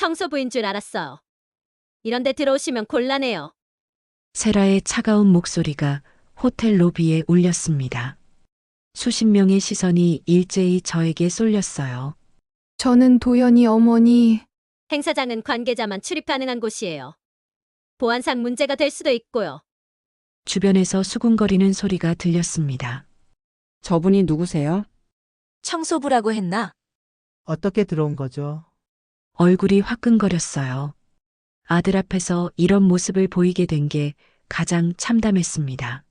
청소부인 줄 알았어요. 이런 데 들어오시면 곤란해요. 세라의 차가운 목소리가 호텔 로비에 울렸습니다. 수십 명의 시선이 일제히 저에게 쏠렸어요. 저는 도연이 어머니. 행사장은 관계자만 출입 가능한 곳이에요. 보안상 문제가 될 수도 있고요. 주변에서 수군거리는 소리가 들렸습니다. 저분이 누구세요? 청소부라고 했나? 어떻게 들어온 거죠? 얼굴이 화끈거렸어요. 아들 앞에서 이런 모습을 보이게 된 게 가장 참담했습니다.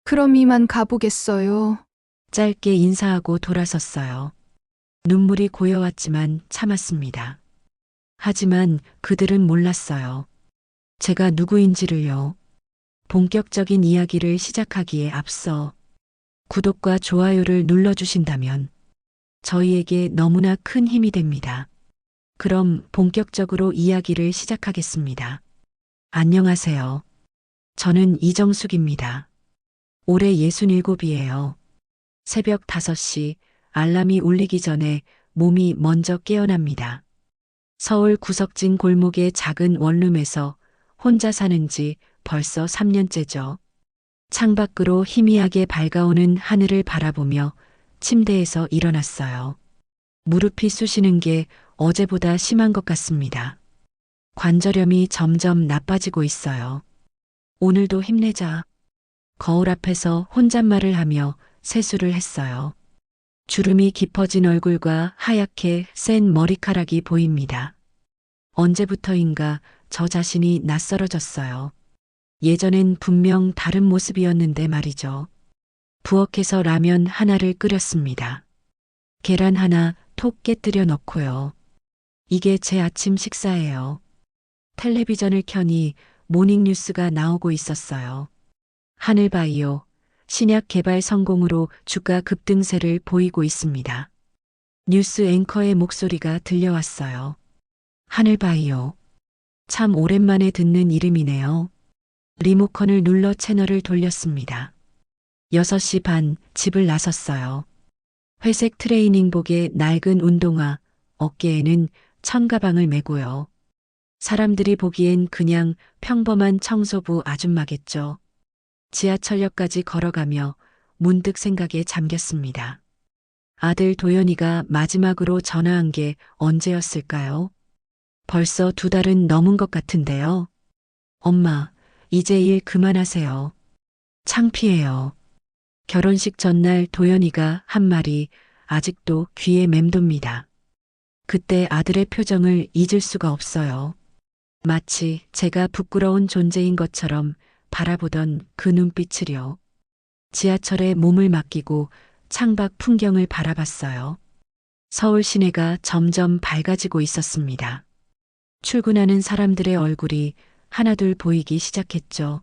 그럼 이만 가보겠어요. 짧게 인사하고 돌아섰어요. 눈물이 고여왔지만 참았습니다. 하지만 그들은 몰랐어요. 제가 누구인지를요. 본격적인 이야기를 시작하기에 앞서 구독과 좋아요를 눌러주신다면 저희에게 너무나 큰 힘이 됩니다. 그럼 본격적으로 이야기를 시작하겠습니다. 안녕하세요. 저는 이정숙입니다. 올해 67이에요. 새벽 5시 알람이 울리기 전에 몸이 먼저 깨어납니다. 서울 구석진 골목의 작은 원룸에서 혼자 사는 지 벌써 3년째죠. 창밖으로 희미하게 밝아오는 하늘을 바라보며 침대에서 일어났어요. 무릎이 쑤시는 게 어제보다 심한 것 같습니다. 관절염이 점점 나빠지고 있어요. 오늘도 힘내자. 거울 앞에서 혼잣말을 하며 세수를 했어요. 주름이 깊어진 얼굴과 하얗게 센 머리카락이 보입니다. 언제부터인가 저 자신이 낯설어졌어요. 예전엔 분명 다른 모습이었는데 말이죠. 부엌에서 라면 하나를 끓였습니다. 계란 하나 톡 깨뜨려 넣고요. 이게 제 아침 식사예요. 텔레비전을 켜니 모닝뉴스가 나오고 있었어요. 하늘바이오, 신약 개발 성공으로 주가 급등세를 보이고 있습니다. 뉴스 앵커의 목소리가 들려왔어요. 하늘바이오. 참 오랜만에 듣는 이름이네요. 리모컨을 눌러 채널을 돌렸습니다. 6시 반 집을 나섰어요. 회색 트레이닝복에 낡은 운동화, 어깨에는 천가방을 메고요. 사람들이 보기엔 그냥 평범한 청소부 아줌마겠죠. 지하철역까지 걸어가며 문득 생각에 잠겼습니다. 아들 도연이가 마지막으로 전화한 게 언제였을까요? 벌써 2달은 넘은 것 같은데요. 엄마, 이제 일 그만하세요. 창피해요. 결혼식 전날 도연이가 한 말이 아직도 귀에 맴돕니다. 그때 아들의 표정을 잊을 수가 없어요. 마치 제가 부끄러운 존재인 것처럼 바라보던 그 눈빛을요. 지하철에 몸을 맡기고 창밖 풍경을 바라봤어요. 서울 시내가 점점 밝아지고 있었습니다. 출근하는 사람들의 얼굴이 하나둘 보이기 시작했죠.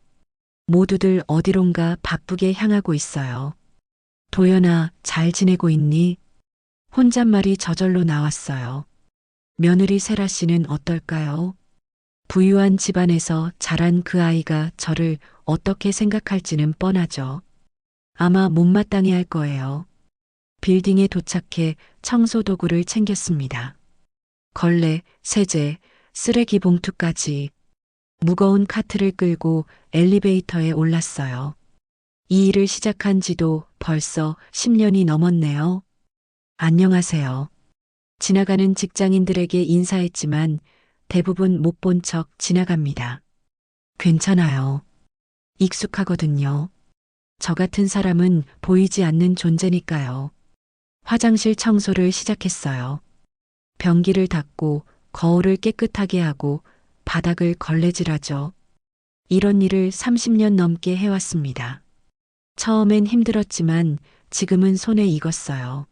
모두들 어디론가 바쁘게 향하고 있어요. 도연아, 잘 지내고 있니? 혼잣말이 저절로 나왔어요. 며느리 세라 씨는 어떨까요? 부유한 집안에서 자란 그 아이가 저를 어떻게 생각할지는 뻔하죠. 아마 못마땅해 할 거예요. 빌딩에 도착해 청소 도구를 챙겼습니다. 걸레, 세제, 쓰레기 봉투까지 무거운 카트를 끌고 엘리베이터에 올랐어요. 이 일을 시작한 지도 벌써 10년이 넘었네요. 안녕하세요. 지나가는 직장인들에게 인사했지만 대부분 못 본 척 지나갑니다. 괜찮아요. 익숙하거든요. 저 같은 사람은 보이지 않는 존재니까요. 화장실 청소를 시작했어요. 변기를 닦고 거울을 깨끗하게 하고 바닥을 걸레질하죠. 이런 일을 30년 넘게 해왔습니다. 처음엔 힘들었지만 지금은 손에 익었어요.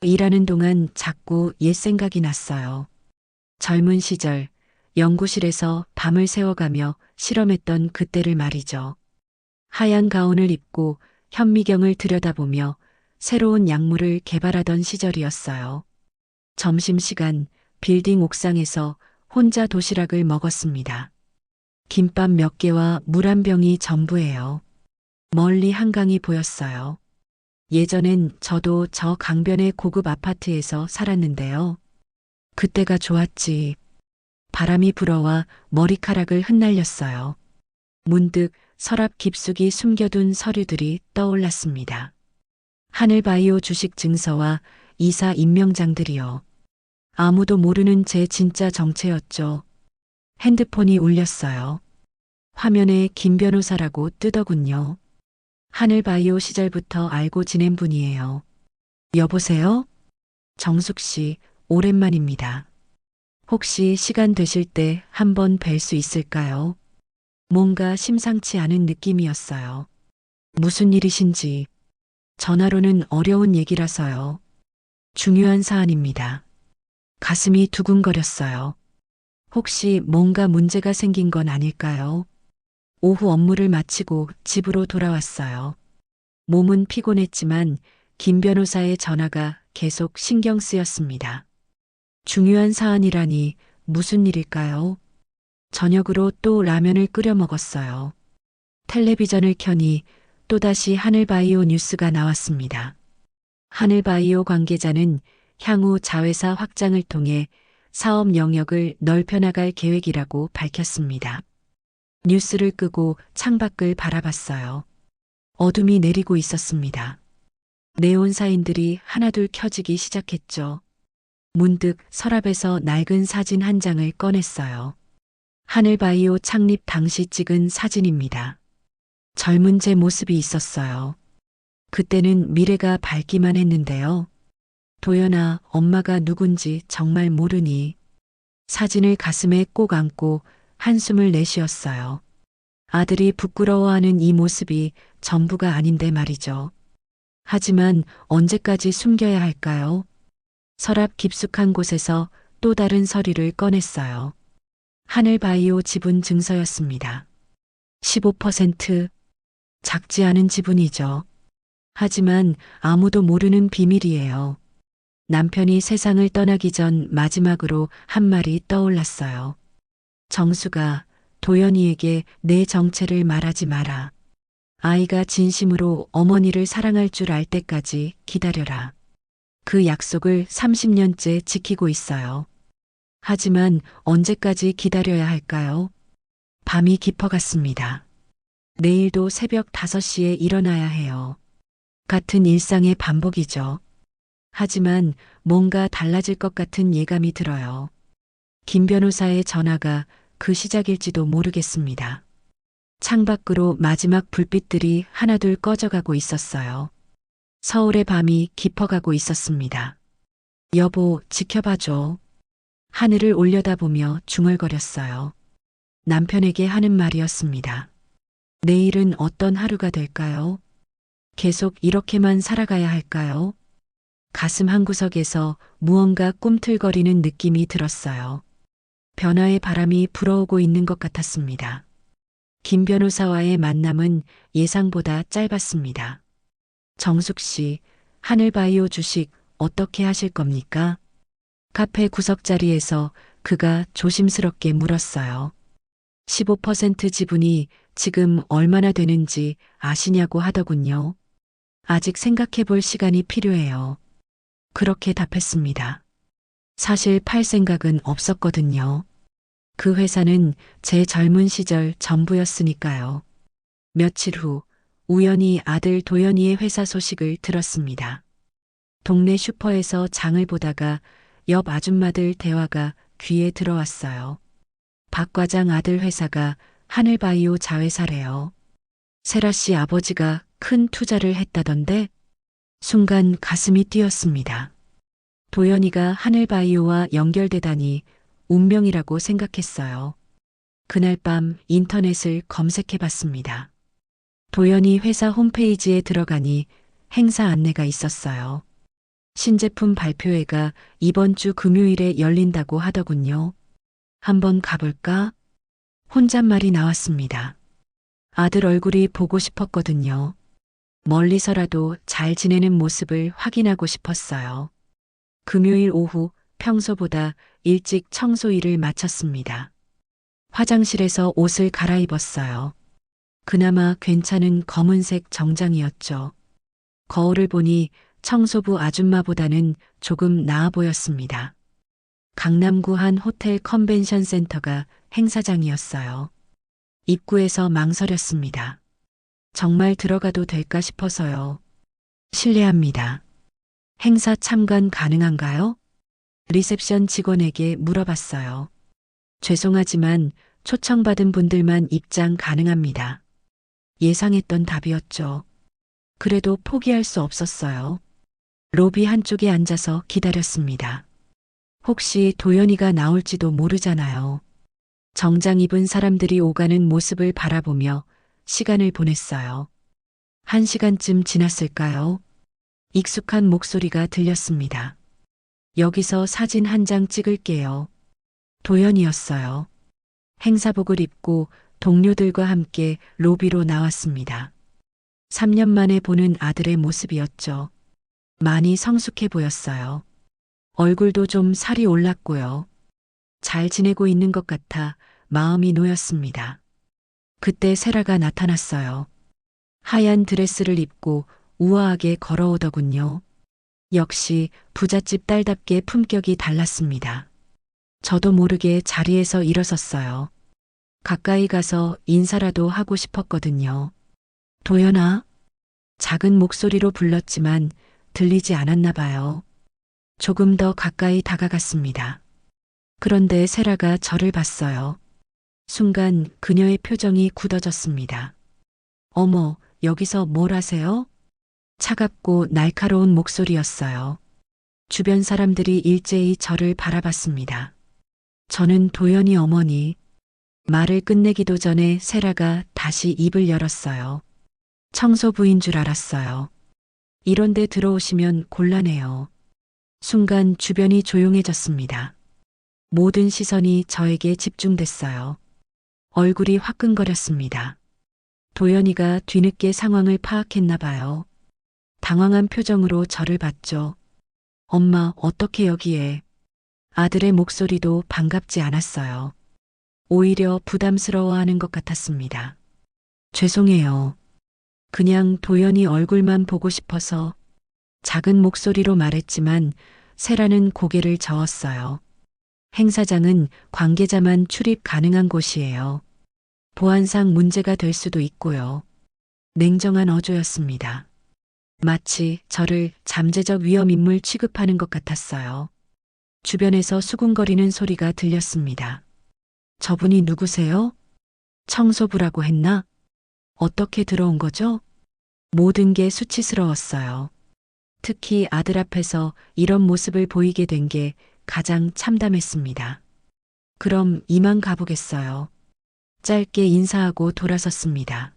일하는 동안 자꾸 옛 생각이 났어요. 젊은 시절 연구실에서 밤을 새워가며 실험했던 그때를 말이죠. 하얀 가운을 입고 현미경을 들여다보며 새로운 약물을 개발하던 시절이었어요. 점심시간 빌딩 옥상에서 혼자 도시락을 먹었습니다. 김밥 몇 개와 물 한 병이 전부예요. 멀리 한강이 보였어요. 예전엔 저도 저 강변의 고급 아파트에서 살았는데요. 그때가 좋았지. 바람이 불어와 머리카락을 흩날렸어요. 문득 서랍 깊숙이 숨겨둔 서류들이 떠올랐습니다. 하늘바이오 주식 증서와 이사 임명장들이요. 아무도 모르는 제 진짜 정체였죠. 핸드폰이 울렸어요. 화면에 김 변호사라고 뜨더군요. 하늘바이오 시절부터 알고 지낸 분이에요. 여보세요? 정숙 씨, 오랜만입니다. 혹시 시간 되실 때 한번 뵐 수 있을까요? 뭔가 심상치 않은 느낌이었어요. 무슨 일이신지. 전화로는 어려운 얘기라서요. 중요한 사안입니다. 가슴이 두근거렸어요. 혹시 뭔가 문제가 생긴 건 아닐까요? 오후 업무를 마치고 집으로 돌아왔어요. 몸은 피곤했지만 김 변호사의 전화가 계속 신경 쓰였습니다. 중요한 사안이라니 무슨 일일까요? 저녁으로 또 라면을 끓여 먹었어요. 텔레비전을 켜니 또다시 하늘바이오 뉴스가 나왔습니다. 하늘바이오 관계자는 향후 자회사 확장을 통해 사업 영역을 넓혀나갈 계획이라고 밝혔습니다. 뉴스를 끄고 창밖을 바라봤어요. 어둠이 내리고 있었습니다. 네온 사인들이 하나둘 켜지기 시작했죠. 문득 서랍에서 낡은 사진 한 장을 꺼냈어요. 하늘바이오 창립 당시 찍은 사진입니다. 젊은 제 모습이 있었어요. 그때는 미래가 밝기만 했는데요. 도연아, 엄마가 누군지 정말 모르니. 사진을 가슴에 꼭 안고 한숨을 내쉬었어요. 아들이 부끄러워하는 이 모습이 전부가 아닌데 말이죠. 하지만 언제까지 숨겨야 할까요? 서랍 깊숙한 곳에서 또 다른 서류를 꺼냈어요. 하늘바이오 지분 증서였습니다. 15%. 작지 않은 지분이죠. 하지만 아무도 모르는 비밀이에요. 남편이 세상을 떠나기 전 마지막으로 한 말이 떠올랐어요. 정수가 도연이에게 내 정체를 말하지 마라. 아이가 진심으로 어머니를 사랑할 줄 알 때까지 기다려라. 그 약속을 30년째 지키고 있어요. 하지만 언제까지 기다려야 할까요? 밤이 깊어갔습니다. 내일도 새벽 5시에 일어나야 해요. 같은 일상의 반복이죠. 하지만 뭔가 달라질 것 같은 예감이 들어요. 김 변호사의 전화가 그 시작일지도 모르겠습니다. 창밖으로 마지막 불빛들이 하나둘 꺼져가고 있었어요. 서울의 밤이 깊어가고 있었습니다. 여보, 지켜봐줘. 하늘을 올려다보며 중얼거렸어요. 남편에게 하는 말이었습니다. 내일은 어떤 하루가 될까요? 계속 이렇게만 살아가야 할까요? 가슴 한구석에서 무언가 꿈틀거리는 느낌이 들었어요. 변화의 바람이 불어오고 있는 것 같았습니다. 김 변호사와의 만남은 예상보다 짧았습니다. 정숙 씨, 하늘바이오 주식 어떻게 하실 겁니까? 카페 구석자리에서 그가 조심스럽게 물었어요. 15% 지분이 지금 얼마나 되는지 아시냐고 하더군요. 아직 생각해 볼 시간이 필요해요. 그렇게 답했습니다. 사실 팔 생각은 없었거든요. 그 회사는 제 젊은 시절 전부였으니까요. 며칠 후 우연히 아들 도연이의 회사 소식을 들었습니다. 동네 슈퍼에서 장을 보다가 옆 아줌마들 대화가 귀에 들어왔어요. 박 과장 아들 회사가 하늘바이오 자회사래요. 세라 씨 아버지가 큰 투자를 했다던데? 순간 가슴이 뛰었습니다. 도연이가 하늘바이오와 연결되다니 운명이라고 생각했어요. 그날 밤 인터넷을 검색해 봤습니다. 도연이 회사 홈페이지에 들어가니 행사 안내가 있었어요. 신제품 발표회가 이번 주 금요일에 열린다고 하더군요. 한번 가볼까? 혼잣말이 나왔습니다. 아들 얼굴이 보고 싶었거든요. 멀리서라도 잘 지내는 모습을 확인하고 싶었어요. 금요일 오후 평소보다 일찍 청소 일을 마쳤습니다. 화장실에서 옷을 갈아입었어요. 그나마 괜찮은 검은색 정장이었죠. 거울을 보니 청소부 아줌마보다는 조금 나아 보였습니다. 강남구 한 호텔 컨벤션 센터가 행사장이었어요. 입구에서 망설였습니다. 정말 들어가도 될까 싶어서요. 실례합니다. 행사 참관 가능한가요? 리셉션 직원에게 물어봤어요. 죄송하지만 초청받은 분들만 입장 가능합니다. 예상했던 답이었죠. 그래도 포기할 수 없었어요. 로비 한쪽에 앉아서 기다렸습니다. 혹시 도연이가 나올지도 모르잖아요. 정장 입은 사람들이 오가는 모습을 바라보며 시간을 보냈어요. 1시간쯤 지났을까요? 익숙한 목소리가 들렸습니다. 여기서 사진 한 장 찍을게요. 도연이었어요. 행사복을 입고 동료들과 함께 로비로 나왔습니다. 3년 만에 보는 아들의 모습이었죠. 많이 성숙해 보였어요. 얼굴도 좀 살이 올랐고요. 잘 지내고 있는 것 같아 마음이 놓였습니다. 그때 세라가 나타났어요. 하얀 드레스를 입고 우아하게 걸어오더군요. 역시 부잣집 딸답게 품격이 달랐습니다. 저도 모르게 자리에서 일어섰어요. 가까이 가서 인사라도 하고 싶었거든요. 도연아? 작은 목소리로 불렀지만 들리지 않았나 봐요. 조금 더 가까이 다가갔습니다. 그런데 세라가 저를 봤어요. 순간 그녀의 표정이 굳어졌습니다. 어머, 여기서 뭘 하세요? 차갑고 날카로운 목소리였어요. 주변 사람들이 일제히 저를 바라봤습니다. 저는 도연이 어머니. 말을 끝내기도 전에 세라가 다시 입을 열었어요. 청소부인 줄 알았어요. 이런데 들어오시면 곤란해요. 순간 주변이 조용해졌습니다. 모든 시선이 저에게 집중됐어요. 얼굴이 화끈거렸습니다. 도연이가 뒤늦게 상황을 파악했나 봐요. 당황한 표정으로 저를 봤죠. 엄마, 어떻게 여기에? 아들의 목소리도 반갑지 않았어요. 오히려 부담스러워하는 것 같았습니다. 죄송해요. 그냥 도연이 얼굴만 보고 싶어서 작은 목소리로 말했지만 세라는 고개를 저었어요. 행사장은 관계자만 출입 가능한 곳이에요. 보안상 문제가 될 수도 있고요. 냉정한 어조였습니다. 마치 저를 잠재적 위험 인물 취급하는 것 같았어요. 주변에서 수군거리는 소리가 들렸습니다. 저분이 누구세요? 청소부라고 했나? 어떻게 들어온 거죠? 모든 게 수치스러웠어요. 특히 아들 앞에서 이런 모습을 보이게 된 게 가장 참담했습니다. 그럼 이만 가보겠어요. 짧게 인사하고 돌아섰습니다.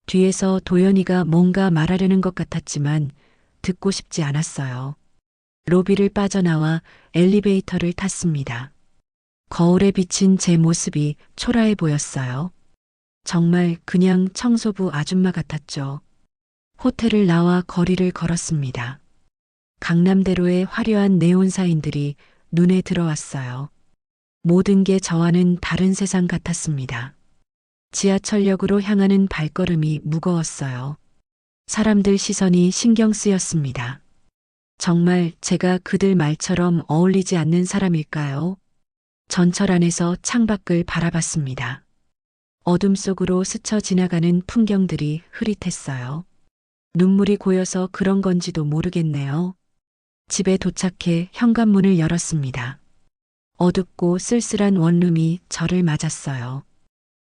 뒤에서 도연이가 뭔가 말하려는 것 같았지만 듣고 싶지 않았어요. 로비를 빠져나와 엘리베이터를 탔습니다. 거울에 비친 제 모습이 초라해 보였어요. 정말 그냥 청소부 아줌마 같았죠. 호텔을 나와 거리를 걸었습니다. 강남대로의 화려한 네온사인들이 눈에 들어왔어요. 모든 게 저와는 다른 세상 같았습니다. 지하철역으로 향하는 발걸음이 무거웠어요. 사람들 시선이 신경 쓰였습니다. 정말 제가 그들 말처럼 어울리지 않는 사람일까요? 전철 안에서 창밖을 바라봤습니다. 어둠 속으로 스쳐 지나가는 풍경들이 흐릿했어요. 눈물이 고여서 그런 건지도 모르겠네요. 집에 도착해 현관문을 열었습니다. 어둡고 쓸쓸한 원룸이 저를 맞았어요.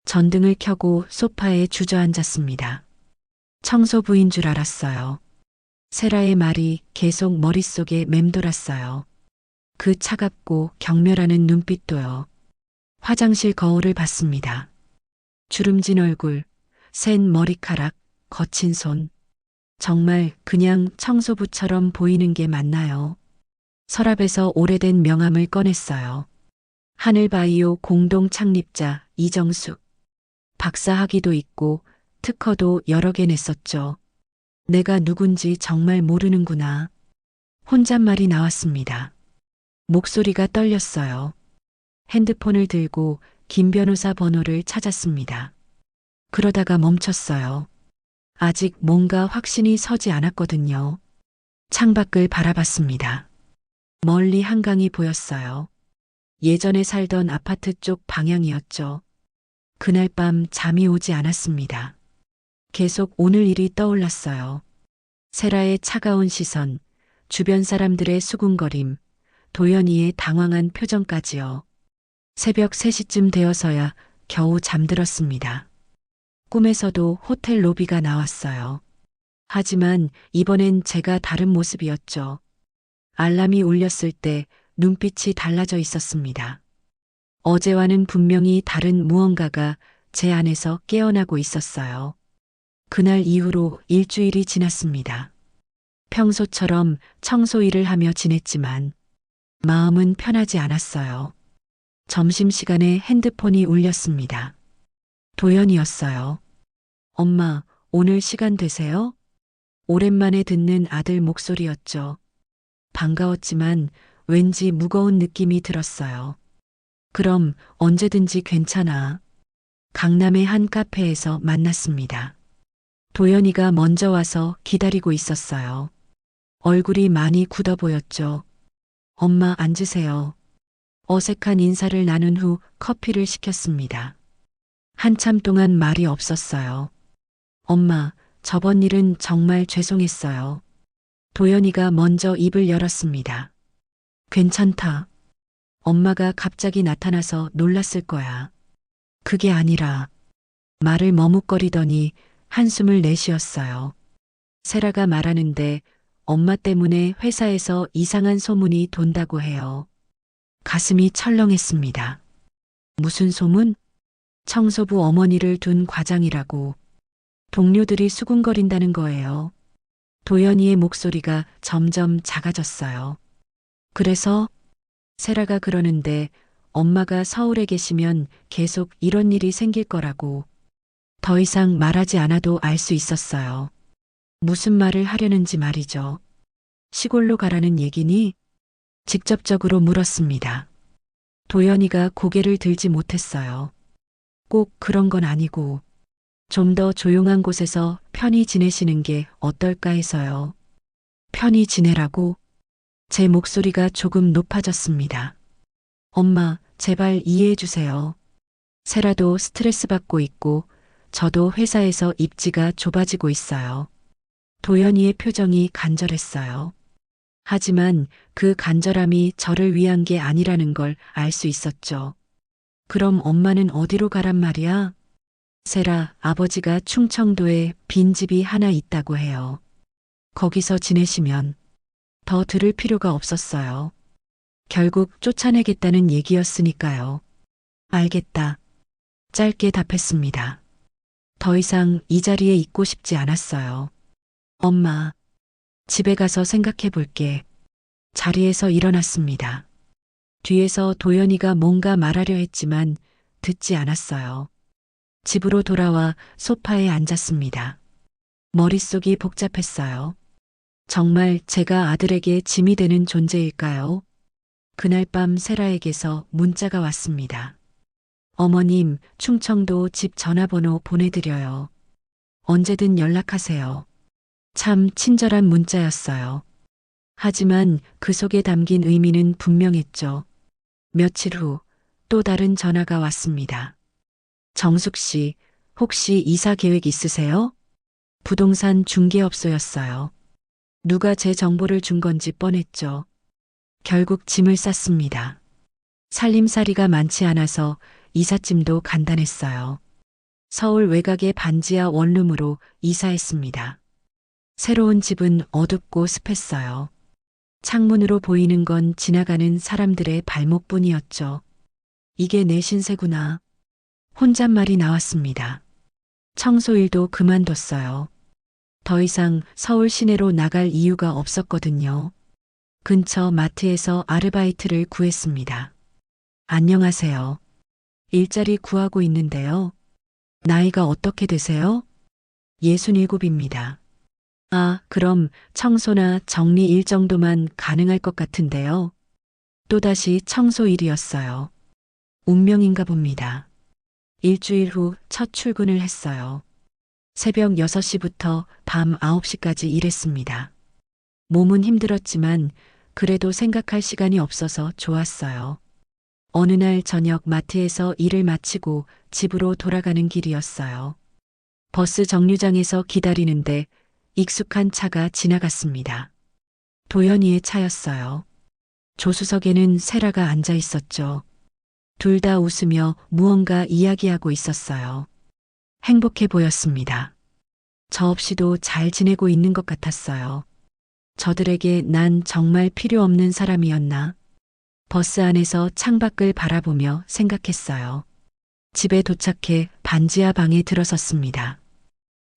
전등을 켜고 소파에 주저앉았습니다. 청소부인 줄 알았어요. 세라의 말이 계속 머릿속에 맴돌았어요. 그 차갑고 경멸하는 눈빛도요. 화장실 거울을 봤습니다. 주름진 얼굴, 센 머리카락, 거친 손. 정말 그냥 청소부처럼 보이는 게 맞나요? 서랍에서 오래된 명함을 꺼냈어요. 하늘바이오 공동 창립자 이정숙. 박사 학위도 있고 특허도 여러 개 냈었죠. 내가 누군지 정말 모르는구나. 혼잣말이 나왔습니다. 목소리가 떨렸어요. 핸드폰을 들고 김 변호사 번호를 찾았습니다. 그러다가 멈췄어요. 아직 뭔가 확신이 서지 않았거든요. 창밖을 바라봤습니다. 멀리 한강이 보였어요. 예전에 살던 아파트 쪽 방향이었죠. 그날 밤 잠이 오지 않았습니다. 계속 오늘 일이 떠올랐어요. 세라의 차가운 시선, 주변 사람들의 수군거림, 도연이의 당황한 표정까지요. 새벽 3시쯤 되어서야 겨우 잠들었습니다. 꿈에서도 호텔 로비가 나왔어요. 하지만 이번엔 제가 다른 모습이었죠. 알람이 울렸을 때 눈빛이 달라져 있었습니다. 어제와는 분명히 다른 무언가가 제 안에서 깨어나고 있었어요. 그날 이후로 일주일이 지났습니다. 평소처럼 청소 일을 하며 지냈지만 마음은 편하지 않았어요. 점심시간에 핸드폰이 울렸습니다. 도연이었어요. 엄마, 오늘 시간 되세요? 오랜만에 듣는 아들 목소리였죠. 반가웠지만 왠지 무거운 느낌이 들었어요. 그럼 언제든지 괜찮아. 강남의 한 카페에서 만났습니다. 도연이가 먼저 와서 기다리고 있었어요. 얼굴이 많이 굳어 보였죠. 엄마 앉으세요. 어색한 인사를 나눈 후 커피를 시켰습니다. 한참 동안 말이 없었어요. 엄마, 저번 일은 정말 죄송했어요. 도연이가 먼저 입을 열었습니다. 괜찮다. 엄마가 갑자기 나타나서 놀랐을 거야. 그게 아니라 말을 머뭇거리더니 한숨을 내쉬었어요. 세라가 말하는데 엄마 때문에 회사에서 이상한 소문이 돈다고 해요. 가슴이 철렁했습니다. 무슨 소문? 청소부 어머니를 둔 과장이라고. 동료들이 수군거린다는 거예요. 도연이의 목소리가 점점 작아졌어요. 그래서 세라가 그러는데 엄마가 서울에 계시면 계속 이런 일이 생길 거라고. 더 이상 말하지 않아도 알 수 있었어요. 무슨 말을 하려는지 말이죠. 시골로 가라는 얘기니? 직접적으로 물었습니다. 도연이가 고개를 들지 못했어요. 꼭 그런 건 아니고 좀 더 조용한 곳에서 편히 지내시는 게 어떨까 해서요. 편히 지내라고? 제 목소리가 조금 높아졌습니다. 엄마, 제발 이해해 주세요. 세라도 스트레스 받고 있고 저도 회사에서 입지가 좁아지고 있어요. 도연이의 표정이 간절했어요. 하지만 그 간절함이 저를 위한 게 아니라는 걸 알 수 있었죠. 그럼 엄마는 어디로 가란 말이야? 세라, 아버지가 충청도에 빈집이 하나 있다고 해요. 거기서 지내시면 더 들을 필요가 없었어요. 결국 쫓아내겠다는 얘기였으니까요. 알겠다. 짧게 답했습니다. 더 이상 이 자리에 있고 싶지 않았어요. 엄마, 집에 가서 생각해 볼게. 자리에서 일어났습니다. 뒤에서 도연이가 뭔가 말하려 했지만 듣지 않았어요. 집으로 돌아와 소파에 앉았습니다. 머릿속이 복잡했어요. 정말 제가 아들에게 짐이 되는 존재일까요? 그날 밤 세라에게서 문자가 왔습니다. 어머님, 충청도 집 전화번호 보내드려요. 언제든 연락하세요. 참 친절한 문자였어요. 하지만 그 속에 담긴 의미는 분명했죠. 며칠 후 또 다른 전화가 왔습니다. 정숙 씨, 혹시 이사 계획 있으세요? 부동산 중개업소였어요. 누가 제 정보를 준 건지 뻔했죠. 결국 짐을 쌌습니다. 살림살이가 많지 않아서 이삿짐도 간단했어요. 서울 외곽의 반지하 원룸으로 이사했습니다. 새로운 집은 어둡고 습했어요. 창문으로 보이는 건 지나가는 사람들의 발목뿐이었죠. 이게 내 신세구나. 혼잣말이 나왔습니다. 청소일도 그만뒀어요. 더 이상 서울 시내로 나갈 이유가 없었거든요. 근처 마트에서 아르바이트를 구했습니다. 안녕하세요. 일자리 구하고 있는데요. 나이가 어떻게 되세요? 67입니다. 아, 그럼 청소나 정리 일 정도만 가능할 것 같은데요. 또다시 청소 일이었어요. 운명인가 봅니다. 일주일 후 첫 출근을 했어요. 새벽 6시부터 밤 9시까지 일했습니다. 몸은 힘들었지만 그래도 생각할 시간이 없어서 좋았어요. 어느 날 저녁 마트에서 일을 마치고 집으로 돌아가는 길이었어요. 버스 정류장에서 기다리는데 익숙한 차가 지나갔습니다. 도연이의 차였어요. 조수석에는 세라가 앉아 있었죠. 둘 다 웃으며 무언가 이야기하고 있었어요. 행복해 보였습니다. 저 없이도 잘 지내고 있는 것 같았어요. 저들에게 난 정말 필요 없는 사람이었나? 버스 안에서 창밖을 바라보며 생각했어요. 집에 도착해 반지하 방에 들어섰습니다.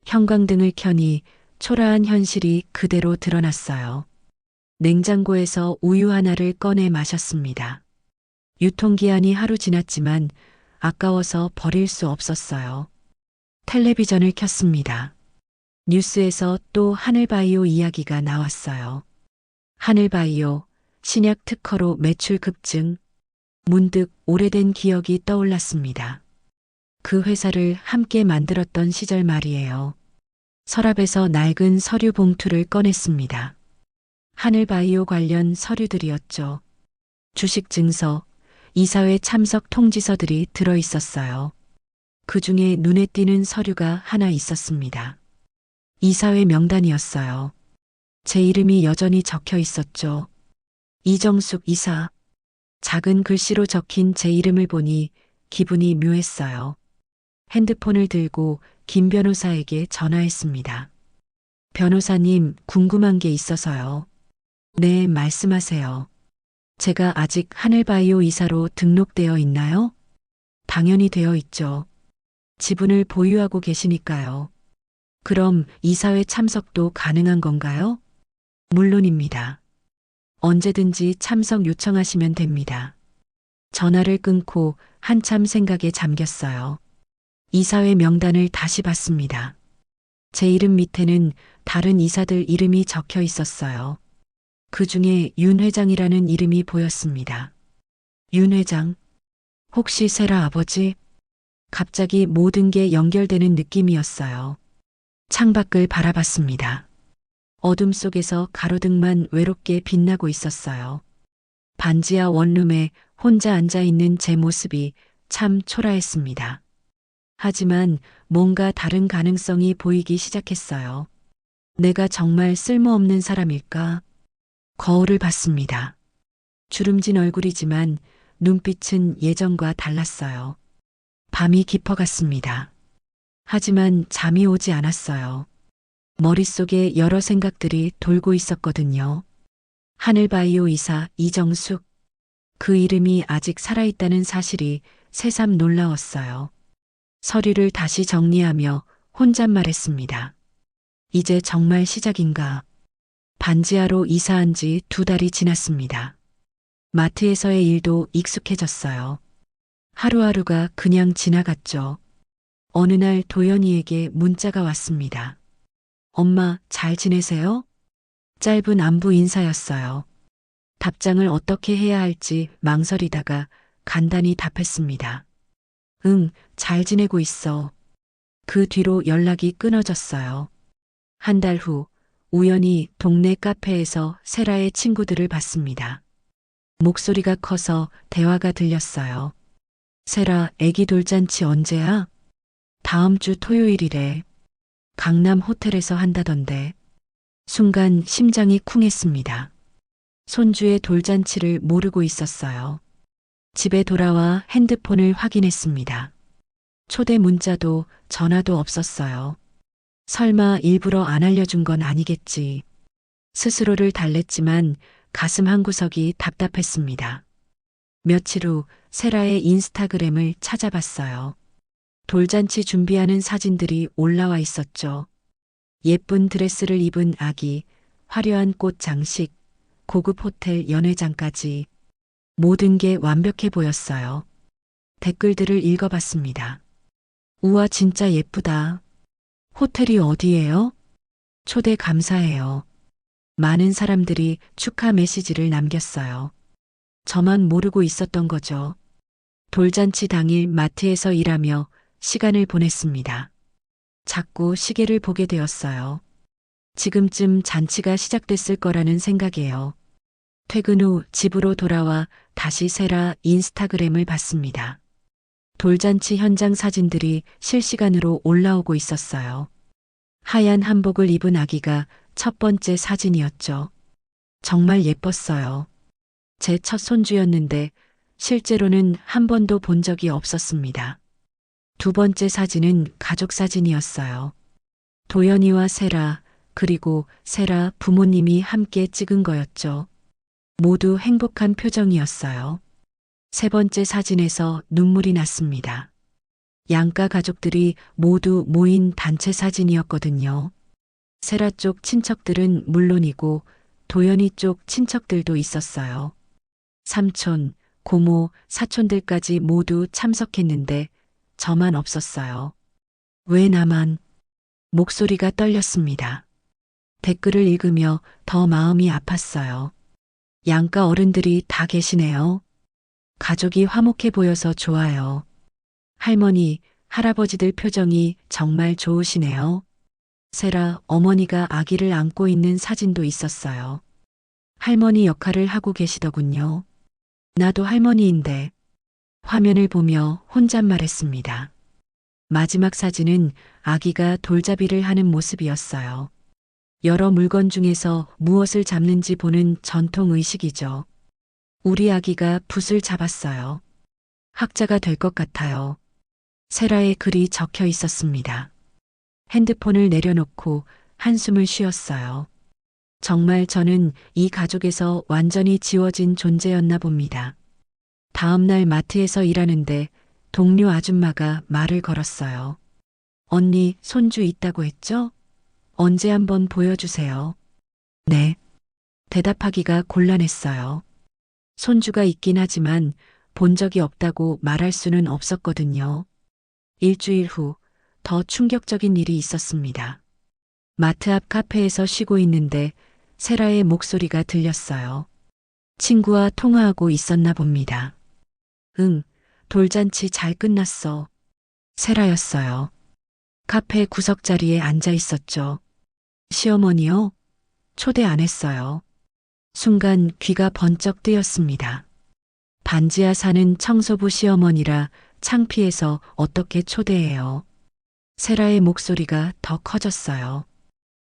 형광등을 켜니 초라한 현실이 그대로 드러났어요. 냉장고에서 우유 하나를 꺼내 마셨습니다. 유통기한이 하루 지났지만 아까워서 버릴 수 없었어요. 텔레비전을 켰습니다. 뉴스에서 또 하늘바이오 이야기가 나왔어요. 하늘바이오, 신약 특허로 매출 급증. 문득 오래된 기억이 떠올랐습니다. 그 회사를 함께 만들었던 시절 말이에요. 서랍에서 낡은 서류 봉투를 꺼냈습니다. 하늘바이오 관련 서류들이었죠. 주식 증서, 이사회 참석 통지서들이 들어 있었어요. 그 중에 눈에 띄는 서류가 하나 있었습니다. 이사회 명단이었어요. 제 이름이 여전히 적혀 있었죠. 이정숙 이사. 작은 글씨로 적힌 제 이름을 보니 기분이 묘했어요. 핸드폰을 들고 김 변호사에게 전화했습니다. 변호사님, 궁금한 게 있어서요. 네, 말씀하세요. 제가 아직 하늘바이오 이사로 등록되어 있나요? 당연히 되어 있죠. 지분을 보유하고 계시니까요. 그럼 이사회 참석도 가능한 건가요? 물론입니다. 언제든지 참석 요청하시면 됩니다. 전화를 끊고 한참 생각에 잠겼어요. 이사회 명단을 다시 봤습니다. 제 이름 밑에는 다른 이사들 이름이 적혀 있었어요. 그 중에 윤 회장이라는 이름이 보였습니다. 윤 회장? 혹시 세라 아버지? 갑자기 모든 게 연결되는 느낌이었어요. 창밖을 바라봤습니다. 어둠 속에서 가로등만 외롭게 빛나고 있었어요. 반지하 원룸에 혼자 앉아 있는 제 모습이 참 초라했습니다. 하지만 뭔가 다른 가능성이 보이기 시작했어요. 내가 정말 쓸모없는 사람일까? 거울을 봤습니다. 주름진 얼굴이지만 눈빛은 예전과 달랐어요. 밤이 깊어갔습니다. 하지만 잠이 오지 않았어요. 머릿속에 여러 생각들이 돌고 있었거든요. 하늘바이오 이사 이정숙. 그 이름이 아직 살아있다는 사실이 새삼 놀라웠어요. 서류를 다시 정리하며 혼잣말했습니다. 이제 정말 시작인가? 반지하로 이사한 지 2달이 지났습니다. 마트에서의 일도 익숙해졌어요. 하루하루가 그냥 지나갔죠. 어느 날 도연이에게 문자가 왔습니다. 엄마, 잘 지내세요? 짧은 안부 인사였어요. 답장을 어떻게 해야 할지 망설이다가 간단히 답했습니다. 응, 잘 지내고 있어. 그 뒤로 연락이 끊어졌어요. 한 달 후, 우연히 동네 카페에서 세라의 친구들을 봤습니다. 목소리가 커서 대화가 들렸어요. 세라, 애기 돌잔치 언제야? 다음 주 토요일이래. 강남 호텔에서 한다던데. 순간 심장이 쿵했습니다. 손주의 돌잔치를 모르고 있었어요. 집에 돌아와 핸드폰을 확인했습니다. 초대 문자도 전화도 없었어요. 설마 일부러 안 알려준 건 아니겠지. 스스로를 달랬지만 가슴 한구석이 답답했습니다. 며칠 후 세라의 인스타그램을 찾아봤어요. 돌잔치 준비하는 사진들이 올라와 있었죠. 예쁜 드레스를 입은 아기, 화려한 꽃 장식, 고급 호텔 연회장까지 모든 게 완벽해 보였어요. 댓글들을 읽어봤습니다. 우와, 진짜 예쁘다. 호텔이 어디예요? 초대 감사해요. 많은 사람들이 축하 메시지를 남겼어요. 저만 모르고 있었던 거죠. 돌잔치 당일 마트에서 일하며 시간을 보냈습니다. 자꾸 시계를 보게 되었어요. 지금쯤 잔치가 시작됐을 거라는 생각이에요. 퇴근 후 집으로 돌아와 다시 세라 인스타그램을 봤습니다. 돌잔치 현장 사진들이 실시간으로 올라오고 있었어요. 하얀 한복을 입은 아기가 첫 번째 사진이었죠. 정말 예뻤어요. 제 첫 손주였는데 실제로는 한 번도 본 적이 없었습니다. 두 번째 사진은 가족 사진이었어요. 도연이와 세라, 그리고 세라 부모님이 함께 찍은 거였죠. 모두 행복한 표정이었어요. 세 번째 사진에서 눈물이 났습니다. 양가 가족들이 모두 모인 단체 사진이었거든요. 세라 쪽 친척들은 물론이고 도연이 쪽 친척들도 있었어요. 삼촌, 고모, 사촌들까지 모두 참석했는데 저만 없었어요. 왜 나만? 목소리가 떨렸습니다. 댓글을 읽으며 더 마음이 아팠어요. 양가 어른들이 다 계시네요. 가족이 화목해 보여서 좋아요. 할머니, 할아버지들 표정이 정말 좋으시네요. 세라 어머니가 아기를 안고 있는 사진도 있었어요. 할머니 역할을 하고 계시더군요. 나도 할머니인데. 화면을 보며 혼잣말했습니다. 마지막 사진은 아기가 돌잡이를 하는 모습이었어요. 여러 물건 중에서 무엇을 잡는지 보는 전통 의식이죠. 우리 아기가 붓을 잡았어요. 학자가 될 것 같아요. 세라의 글이 적혀 있었습니다. 핸드폰을 내려놓고 한숨을 쉬었어요. 정말 저는 이 가족에서 완전히 지워진 존재였나 봅니다. 다음 날 마트에서 일하는데 동료 아줌마가 말을 걸었어요. 언니, 손주 있다고 했죠? 언제 한번 보여주세요. 네. 대답하기가 곤란했어요. 손주가 있긴 하지만 본 적이 없다고 말할 수는 없었거든요. 일주일 후 더 충격적인 일이 있었습니다. 마트 앞 카페에서 쉬고 있는데 세라의 목소리가 들렸어요. 친구와 통화하고 있었나 봅니다. 응, 돌잔치 잘 끝났어. 세라였어요. 카페 구석자리에 앉아 있었죠. 시어머니요? 초대 안 했어요. 순간 귀가 번쩍 뜨였습니다. 반지하 사는 청소부 시어머니라 창피해서 어떻게 초대해요. 세라의 목소리가 더 커졌어요.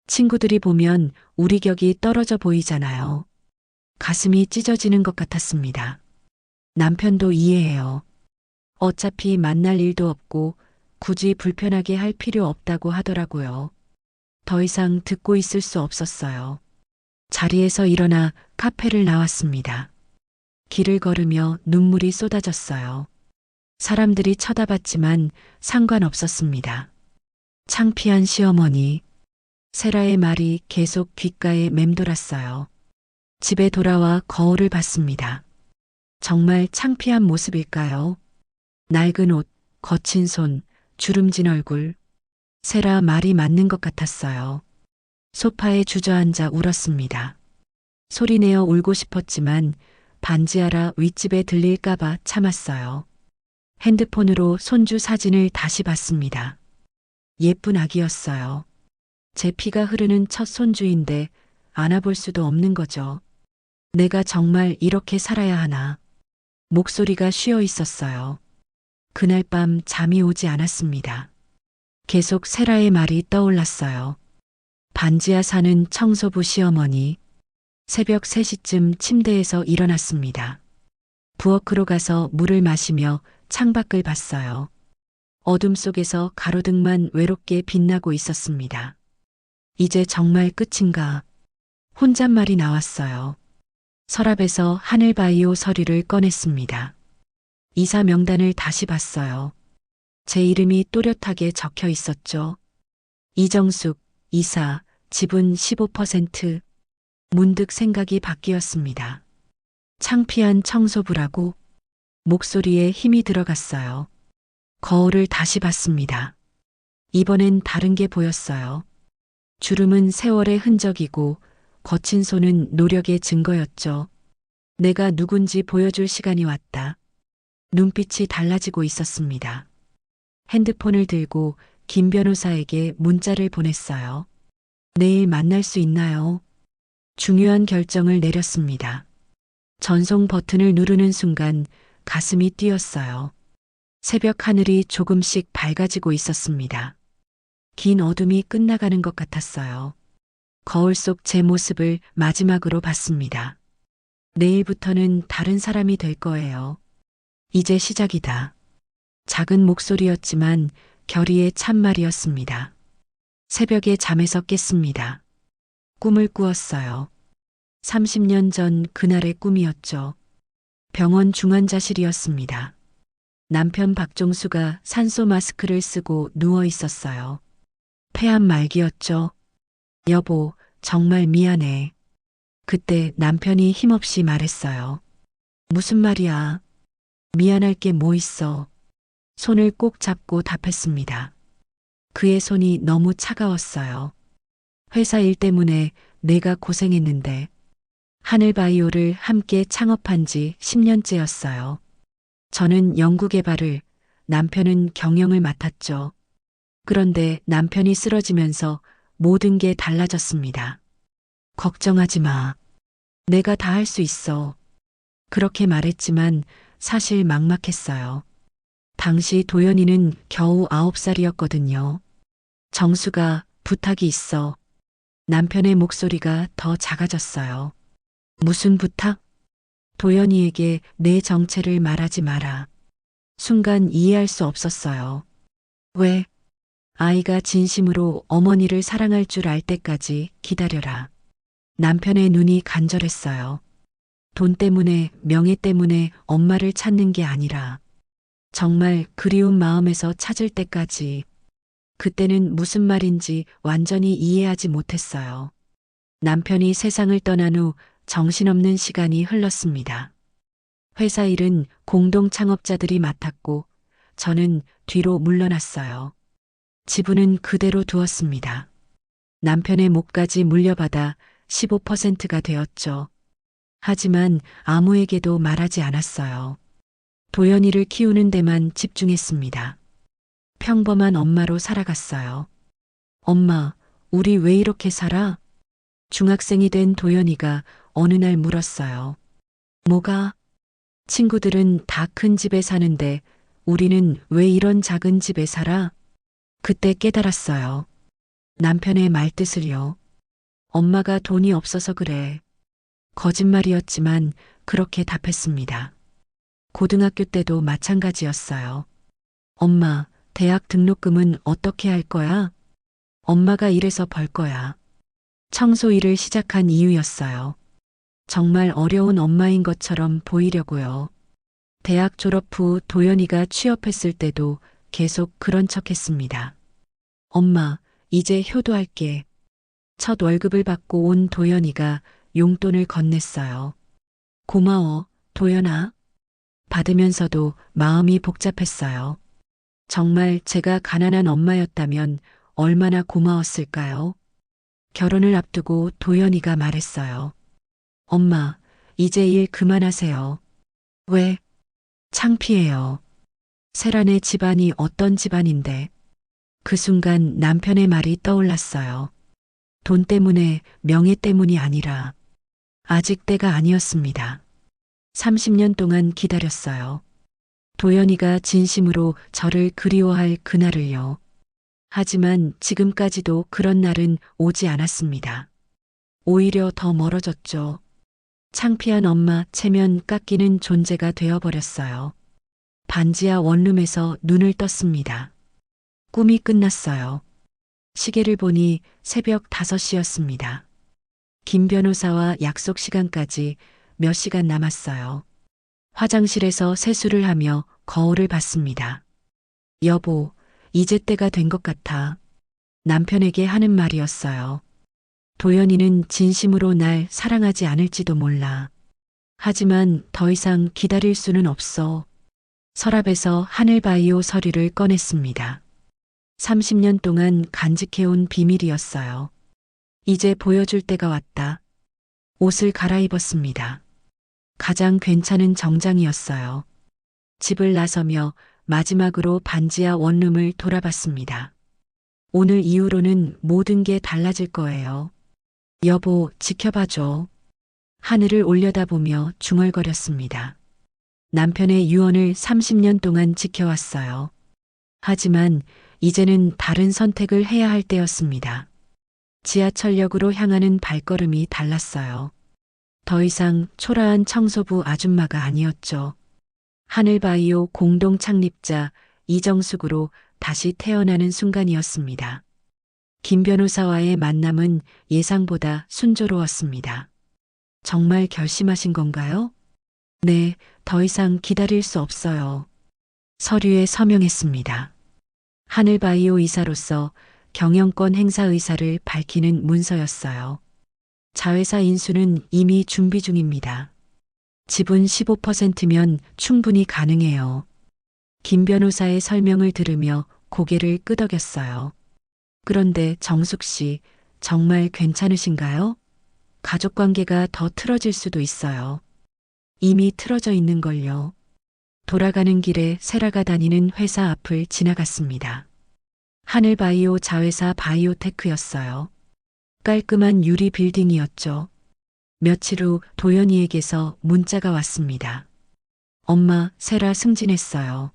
친구들이 보면 우리 격이 떨어져 보이잖아요. 가슴이 찢어지는 것 같았습니다. 남편도 이해해요. 어차피 만날 일도 없고 굳이 불편하게 할 필요 없다고 하더라고요. 더 이상 듣고 있을 수 없었어요. 자리에서 일어나 카페를 나왔습니다. 길을 걸으며 눈물이 쏟아졌어요. 사람들이 쳐다봤지만 상관없었습니다. 창피한 시어머니. 세라의 말이 계속 귓가에 맴돌았어요. 집에 돌아와 거울을 봤습니다. 정말 창피한 모습일까요? 낡은 옷, 거친 손, 주름진 얼굴. 세라 말이 맞는 것 같았어요. 소파에 주저앉아 울었습니다. 소리내어 울고 싶었지만 반지하라 윗집에 들릴까봐 참았어요. 핸드폰으로 손주 사진을 다시 봤습니다. 예쁜 아기였어요. 제 피가 흐르는 첫 손주인데 안아볼 수도 없는 거죠. 내가 정말 이렇게 살아야 하나. 목소리가 쉬어 있었어요. 그날 밤 잠이 오지 않았습니다. 계속 세라의 말이 떠올랐어요. 반지하 사는 청소부 시어머니. 새벽 3시쯤 침대에서 일어났습니다. 부엌으로 가서 물을 마시며 창밖을 봤어요. 어둠 속에서 가로등만 외롭게 빛나고 있었습니다. 이제 정말 끝인가? 혼잣말이 나왔어요. 서랍에서 하늘바이오 서류를 꺼냈습니다. 이사 명단을 다시 봤어요. 제 이름이 또렷하게 적혀 있었죠. 이정숙, 이사, 지분 15%. 문득 생각이 바뀌었습니다. 창피한 청소부라고? 목소리에 힘이 들어갔어요. 거울을 다시 봤습니다. 이번엔 다른 게 보였어요. 주름은 세월의 흔적이고 거친 손은 노력의 증거였죠. 내가 누군지 보여줄 시간이 왔다. 눈빛이 달라지고 있었습니다. 핸드폰을 들고 김 변호사에게 문자를 보냈어요. 내일 만날 수 있나요? 중요한 결정을 내렸습니다. 전송 버튼을 누르는 순간 가슴이 뛰었어요. 새벽 하늘이 조금씩 밝아지고 있었습니다. 긴 어둠이 끝나가는 것 같았어요. 거울 속 제 모습을 마지막으로 봤습니다. 내일부터는 다른 사람이 될 거예요. 이제 시작이다. 작은 목소리였지만 결의의 참말이었습니다. 새벽에 잠에서 깼습니다. 꿈을 꾸었어요. 30년 전 그날의 꿈이었죠. 병원 중환자실이었습니다. 남편 박종수가 산소 마스크를 쓰고 누워 있었어요. 폐암 말기였죠. 여보, 정말 미안해. 그때 남편이 힘없이 말했어요. 무슨 말이야? 미안할 게 뭐 있어? 손을 꼭 잡고 답했습니다. 그의 손이 너무 차가웠어요. 회사 일 때문에 내가 고생했는데 하늘바이오를 함께 창업한 지 10년째였어요. 저는 연구개발을, 남편은 경영을 맡았죠. 그런데 남편이 쓰러지면서 모든 게 달라졌습니다. 걱정하지 마. 내가 다 할 수 있어. 그렇게 말했지만 사실 막막했어요. 당시 도연이는 겨우 9살이었거든요. 정수가 부탁이 있어. 남편의 목소리가 더 작아졌어요. 무슨 부탁? 도연이에게 내 정체를 말하지 마라. 순간 이해할 수 없었어요. 왜? 아이가 진심으로 어머니를 사랑할 줄 알 때까지 기다려라. 남편의 눈이 간절했어요. 돈 때문에, 명예 때문에 엄마를 찾는 게 아니라 정말 그리운 마음에서 찾을 때까지. 그때는 무슨 말인지 완전히 이해하지 못했어요. 남편이 세상을 떠난 후 정신없는 시간이 흘렀습니다. 회사 일은 공동 창업자들이 맡았고 저는 뒤로 물러났어요. 지분은 그대로 두었습니다. 남편의 몫까지 물려받아 15%가 되었죠. 하지만 아무에게도 말하지 않았어요. 도연이를 키우는 데만 집중했습니다. 평범한 엄마로 살아갔어요. 엄마, 우리 왜 이렇게 살아? 중학생이 된 도연이가 어느 날 물었어요. 뭐가? 친구들은 다 큰 집에 사는데 우리는 왜 이런 작은 집에 살아? 그때 깨달았어요. 남편의 말뜻을요. 엄마가 돈이 없어서 그래. 거짓말이었지만 그렇게 답했습니다. 고등학교 때도 마찬가지였어요. 엄마, 대학 등록금은 어떻게 할 거야? 엄마가 일해서 벌 거야. 청소 일을 시작한 이유였어요. 정말 어려운 엄마인 것처럼 보이려고요. 대학 졸업 후 도연이가 취업했을 때도 계속 그런 척 했습니다. 엄마, 이제 효도할게. 첫 월급을 받고 온 도연이가 용돈을 건넸어요. 고마워, 도연아. 받으면서도 마음이 복잡했어요. 정말 제가 가난한 엄마였다면 얼마나 고마웠을까요? 결혼을 앞두고 도연이가 말했어요. 엄마, 이제 일 그만하세요. 왜? 창피해요. 세란의 집안이 어떤 집안인데. 그 순간 남편의 말이 떠올랐어요. 돈 때문에, 명예 때문이 아니라 아직 때가 아니었습니다. 30년 동안 기다렸어요. 도연이가 진심으로 저를 그리워할 그날을요. 하지만 지금까지도 그런 날은 오지 않았습니다. 오히려 더 멀어졌죠. 창피한 엄마 체면 깎이는 존재가 되어버렸어요. 반지하 원룸에서 눈을 떴습니다. 꿈이 끝났어요. 시계를 보니 새벽 5시였습니다. 김 변호사와 약속 시간까지 몇 시간 남았어요. 화장실에서 세수를 하며 거울을 봤습니다. 여보, 이제 때가 된 것 같아. 남편에게 하는 말이었어요. 도연이는 진심으로 날 사랑하지 않을지도 몰라. 하지만 더 이상 기다릴 수는 없어. 서랍에서 하늘바이오 서류를 꺼냈습니다. 30년 동안 간직해온 비밀이었어요. 이제 보여줄 때가 왔다. 옷을 갈아입었습니다. 가장 괜찮은 정장이었어요. 집을 나서며 마지막으로 반지하 원룸을 돌아봤습니다. 오늘 이후로는 모든 게 달라질 거예요. 여보, 지켜봐줘. 하늘을 올려다보며 중얼거렸습니다. 남편의 유언을 30년 동안 지켜왔어요. 하지만 이제는 다른 선택을 해야 할 때였습니다. 지하철역으로 향하는 발걸음이 달랐어요. 더 이상 초라한 청소부 아줌마가 아니었죠. 하늘바이오 공동 창립자 이정숙으로 다시 태어나는 순간이었습니다. 김 변호사와의 만남은 예상보다 순조로웠습니다. 정말 결심하신 건가요? 네, 더 이상 기다릴 수 없어요. 서류에 서명했습니다. 하늘바이오 이사로서 경영권 행사 의사를 밝히는 문서였어요. 자회사 인수는 이미 준비 중입니다. 지분 15%면 충분히 가능해요. 김 변호사의 설명을 들으며 고개를 끄덕였어요. 그런데 정숙 씨, 정말 괜찮으신가요? 가족 관계가 더 틀어질 수도 있어요. 이미 틀어져 있는 걸요. 돌아가는 길에 세라가 다니는 회사 앞을 지나갔습니다. 하늘바이오 자회사 바이오테크였어요. 깔끔한 유리 빌딩이었죠. 며칠 후 도연이에게서 문자가 왔습니다. 엄마, 세라 승진했어요.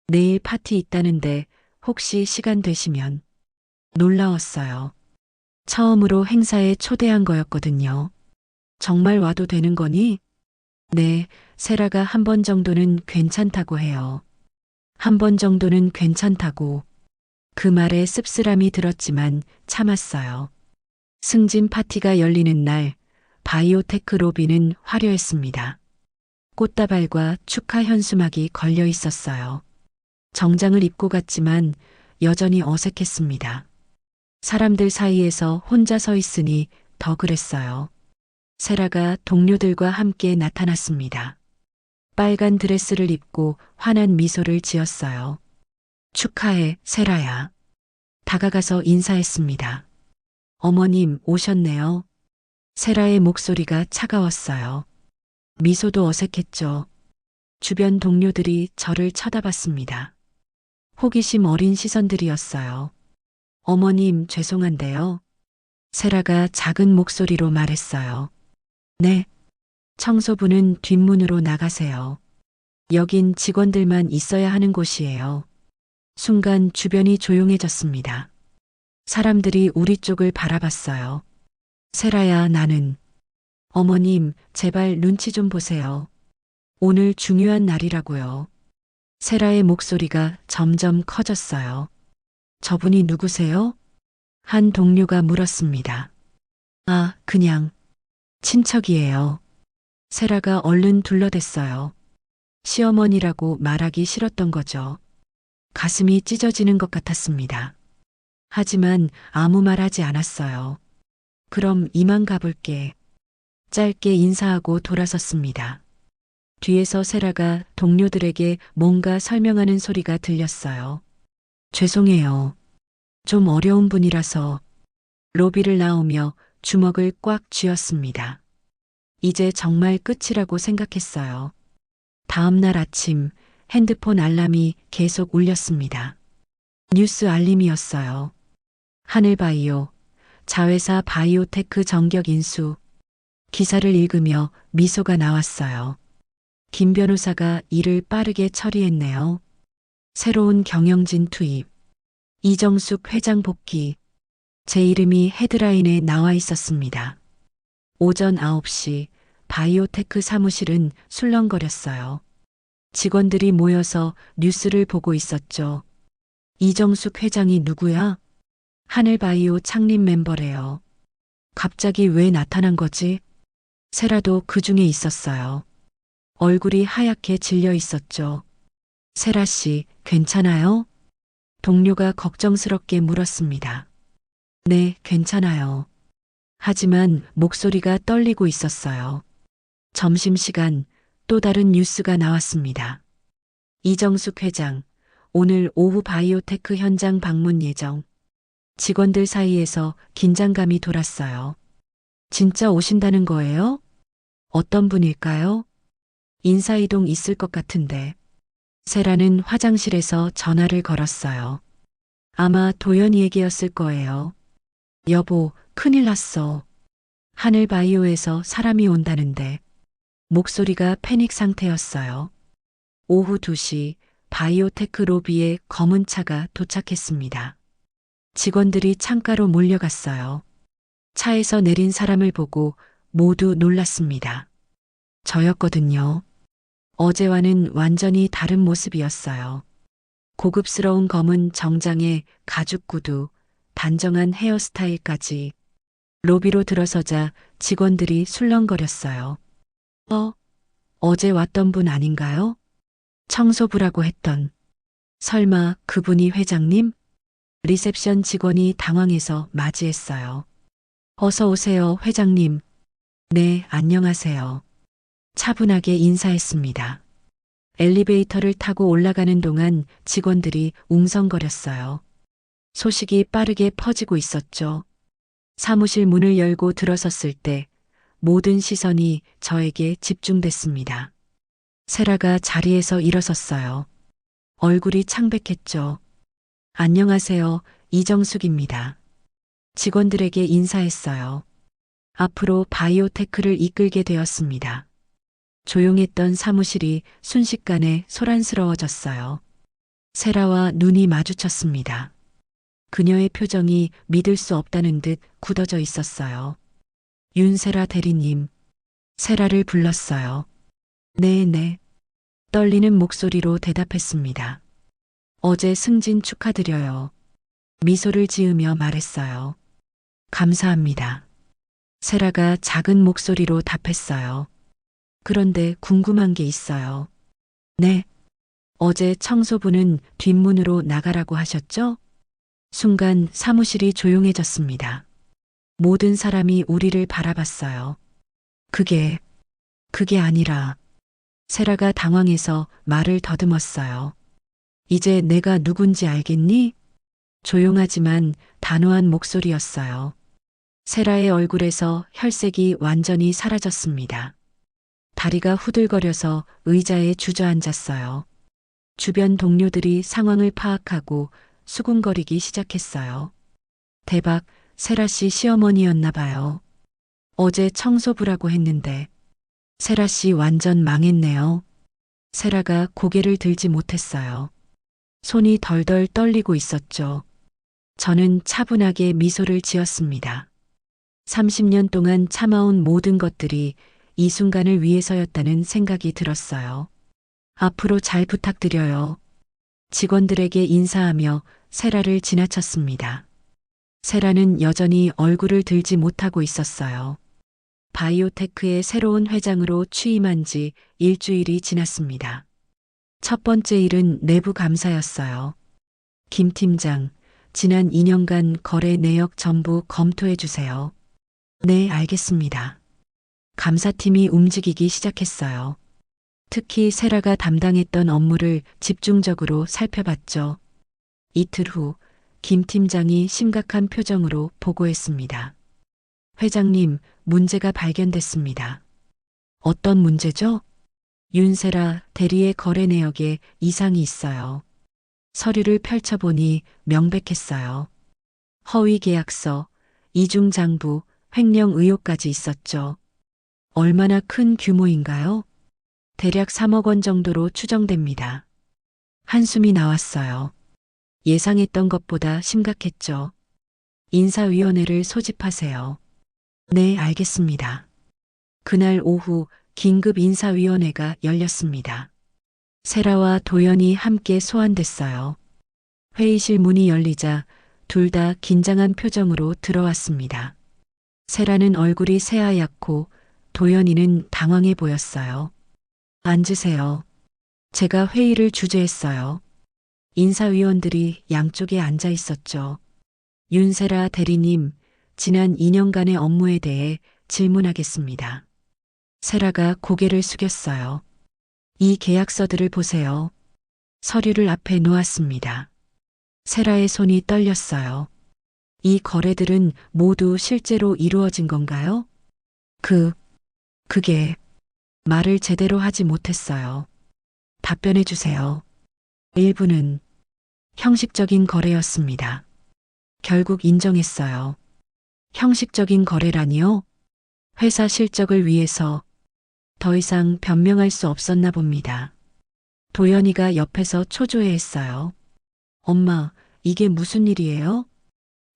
내일 파티 있다는데 혹시 시간 되시면. 놀라웠어요. 처음으로 행사에 초대한 거였거든요. 정말 와도 되는 거니? 네, 세라가 한 번 정도는 괜찮다고 해요. 한 번 정도는 괜찮다고. 그 말에 씁쓸함이 들었지만 참았어요. 승진 파티가 열리는 날, 바이오테크 로비는 화려했습니다. 꽃다발과 축하 현수막이 걸려 있었어요. 정장을 입고 갔지만 여전히 어색했습니다. 사람들 사이에서 혼자 서 있으니 더 그랬어요. 세라가 동료들과 함께 나타났습니다. 빨간 드레스를 입고 환한 미소를 지었어요. 축하해, 세라야. 다가가서 인사했습니다. 어머님 오셨네요. 세라의 목소리가 차가웠어요. 미소도 어색했죠. 주변 동료들이 저를 쳐다봤습니다. 호기심 어린 시선들이었어요. 어머님 죄송한데요. 세라가 작은 목소리로 말했어요. 네. 청소부는 뒷문으로 나가세요. 여긴 직원들만 있어야 하는 곳이에요. 순간 주변이 조용해졌습니다. 사람들이 우리 쪽을 바라봤어요. 세라야, 나는. 어머님, 제발 눈치 좀 보세요. 오늘 중요한 날이라고요. 세라의 목소리가 점점 커졌어요. 저분이 누구세요? 한 동료가 물었습니다. 아, 그냥 친척이에요. 세라가 얼른 둘러댔어요. 시어머니라고 말하기 싫었던 거죠. 가슴이 찢어지는 것 같았습니다. 하지만 아무 말 하지 않았어요. 그럼 이만 가볼게. 짧게 인사하고 돌아섰습니다. 뒤에서 세라가 동료들에게 뭔가 설명하는 소리가 들렸어요. 죄송해요. 좀 어려운 분이라서. 로비를 나오며 주먹을 꽉 쥐었습니다. 이제 정말 끝이라고 생각했어요. 다음 날 아침 핸드폰 알람이 계속 울렸습니다. 뉴스 알림이었어요. 하늘바이오, 자회사 바이오테크 정격 인수. 기사를 읽으며 미소가 나왔어요. 김 변호사가 일을 빠르게 처리했네요. 새로운 경영진 투입. 이정숙 회장 복귀. 제 이름이 헤드라인에 나와 있었습니다. 오전 9시 바이오테크 사무실은 술렁거렸어요. 직원들이 모여서 뉴스를 보고 있었죠. 이정숙 회장이 누구야? 하늘바이오 창립 멤버래요. 갑자기 왜 나타난 거지? 세라도 그 중에 있었어요. 얼굴이 하얗게 질려 있었죠. 세라 씨, 괜찮아요? 동료가 걱정스럽게 물었습니다. 네, 괜찮아요. 하지만 목소리가 떨리고 있었어요. 점심시간 또 다른 뉴스가 나왔습니다. 이정숙 회장, 오늘 오후 바이오테크 현장 방문 예정. 직원들 사이에서 긴장감이 돌았어요. 진짜 오신다는 거예요? 어떤 분일까요? 인사이동 있을 것 같은데. 세라는 화장실에서 전화를 걸었어요. 아마 도연이에게였을 거예요. 여보, 큰일 났어. 하늘바이오에서 사람이 온다는데 목소리가 패닉 상태였어요. 오후 2시 바이오테크 로비에 검은 차가 도착했습니다. 직원들이 창가로 몰려갔어요. 차에서 내린 사람을 보고 모두 놀랐습니다. 저였거든요. 어제와는 완전히 다른 모습이었어요. 고급스러운 검은 정장에 가죽 구두, 단정한 헤어스타일까지. 로비로 들어서자 직원들이 술렁거렸어요. 어제 왔던 분 아닌가요? 청소부라고 했던. 설마 그분이 회장님? 리셉션 직원이 당황해서 맞이했어요. 어서 오세요, 회장님. 네, 안녕하세요. 차분하게 인사했습니다. 엘리베이터를 타고 올라가는 동안 직원들이 웅성거렸어요. 소식이 빠르게 퍼지고 있었죠. 사무실 문을 열고 들어섰을 때 모든 시선이 저에게 집중됐습니다. 세라가 자리에서 일어섰어요. 얼굴이 창백했죠. 안녕하세요, 이정숙입니다. 직원들에게 인사했어요. 앞으로 바이오테크를 이끌게 되었습니다. 조용했던 사무실이 순식간에 소란스러워졌어요. 세라와 눈이 마주쳤습니다. 그녀의 표정이 믿을 수 없다는 듯 굳어져 있었어요. 윤세라 대리님. 세라를 불렀어요. 네네. 떨리는 목소리로 대답했습니다. 어제 승진 축하드려요. 미소를 지으며 말했어요. 감사합니다. 세라가 작은 목소리로 답했어요. 그런데 궁금한 게 있어요. 네. 어제 청소부는 뒷문으로 나가라고 하셨죠? 순간 사무실이 조용해졌습니다. 모든 사람이 우리를 바라봤어요. 그게 아니라. 세라가 당황해서 말을 더듬었어요. 이제 내가 누군지 알겠니? 조용하지만 단호한 목소리였어요. 세라의 얼굴에서 혈색이 완전히 사라졌습니다. 다리가 후들거려서 의자에 주저앉았어요. 주변 동료들이 상황을 파악하고 수군거리기 시작했어요. 대박, 세라 씨 시어머니였나 봐요. 어제 청소부라고 했는데 세라 씨 완전 망했네요. 세라가 고개를 들지 못했어요. 손이 덜덜 떨리고 있었죠. 저는 차분하게 미소를 지었습니다. 30년 동안 참아온 모든 것들이 이 순간을 위해서였다는 생각이 들었어요. 앞으로 잘 부탁드려요. 직원들에게 인사하며 세라를 지나쳤습니다. 세라는 여전히 얼굴을 들지 못하고 있었어요. 바이오테크의 새로운 회장으로 취임한 지 일주일이 지났습니다. 첫 번째 일은 내부 감사였어요. 김 팀장, 지난 2년간 거래 내역 전부 검토해 주세요. 네, 알겠습니다. 감사팀이 움직이기 시작했어요. 특히 세라가 담당했던 업무를 집중적으로 살펴봤죠. 이틀 후, 김 팀장이 심각한 표정으로 보고했습니다. 회장님, 문제가 발견됐습니다. 어떤 문제죠? 윤세라 대리의 거래 내역에 이상이 있어요. 서류를 펼쳐보니 명백했어요. 허위 계약서, 이중장부, 횡령 의혹까지 있었죠. 얼마나 큰 규모인가요? 대략 3억 원 정도로 추정됩니다. 한숨이 나왔어요. 예상했던 것보다 심각했죠. 인사위원회를 소집하세요. 네, 알겠습니다. 그날 오후 긴급 인사위원회가 열렸습니다. 세라와 도연이 함께 소환됐어요. 회의실 문이 열리자 둘 다 긴장한 표정으로 들어왔습니다. 세라는 얼굴이 새하얗고 도연이는 당황해 보였어요. 앉으세요. 제가 회의를 주재했어요. 인사위원들이 양쪽에 앉아 있었죠. 윤세라 대리님, 지난 2년간의 업무에 대해 질문하겠습니다. 세라가 고개를 숙였어요. 이 계약서들을 보세요. 서류를 앞에 놓았습니다. 세라의 손이 떨렸어요. 이 거래들은 모두 실제로 이루어진 건가요? 그게 말을 제대로 하지 못했어요. 답변해 주세요. 일부는 형식적인 거래였습니다. 결국 인정했어요. 형식적인 거래라니요? 회사 실적을 위해서 더 이상 변명할 수 없었나 봅니다. 도연이가 옆에서 초조해했어요. 엄마, 이게 무슨 일이에요?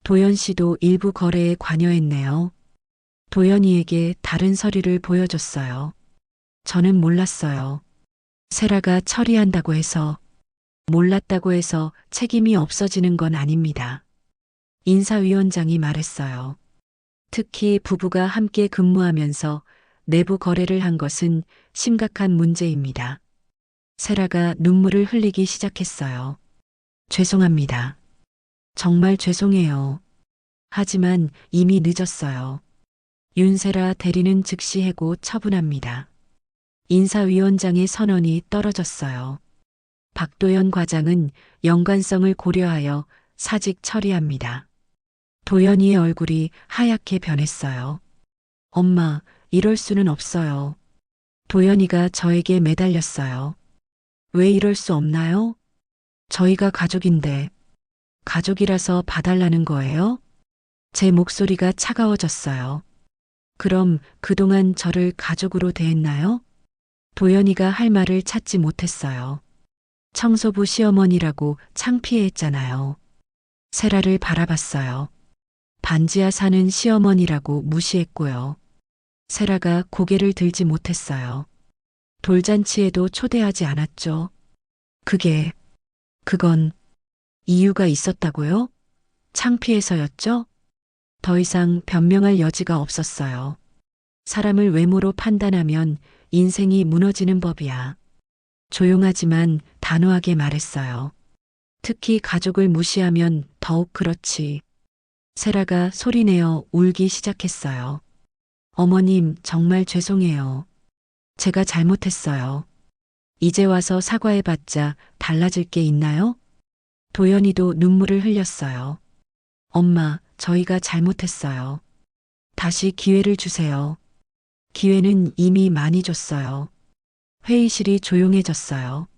도연 씨도 일부 거래에 관여했네요. 도연이에게 다른 서류를 보여줬어요. 저는 몰랐어요. 세라가 처리한다고 해서, 몰랐다고 해서 책임이 없어지는 건 아닙니다. 인사위원장이 말했어요. 특히 부부가 함께 근무하면서 내부 거래를 한 것은 심각한 문제입니다. 세라가 눈물을 흘리기 시작했어요. 죄송합니다. 정말 죄송해요. 하지만 이미 늦었어요. 윤세라 대리는 즉시 해고 처분합니다. 인사위원장의 선언이 떨어졌어요. 박도연 과장은 연관성을 고려하여 사직 처리합니다. 도연이의 얼굴이 하얗게 변했어요. 엄마, 이럴 수는 없어요. 도연이가 저에게 매달렸어요. 왜 이럴 수 없나요? 저희가 가족인데, 가족이라서 봐달라는 거예요? 제 목소리가 차가워졌어요. 그럼 그동안 저를 가족으로 대했나요? 도연이가 할 말을 찾지 못했어요. 청소부 시어머니라고 창피해했잖아요. 세라를 바라봤어요. 반지하 사는 시어머니라고 무시했고요. 세라가 고개를 들지 못했어요. 돌잔치에도 초대하지 않았죠. 그건 이유가 있었다고요? 창피해서였죠? 더 이상 변명할 여지가 없었어요. 사람을 외모로 판단하면 인생이 무너지는 법이야. 조용하지만 단호하게 말했어요. 특히 가족을 무시하면 더욱 그렇지. 세라가 소리내어 울기 시작했어요. 어머님, 정말 죄송해요. 제가 잘못했어요. 이제 와서 사과해봤자 달라질 게 있나요? 도연이도 눈물을 흘렸어요. 엄마, 저희가 잘못했어요. 다시 기회를 주세요. 기회는 이미 많이 줬어요. 회의실이 조용해졌어요.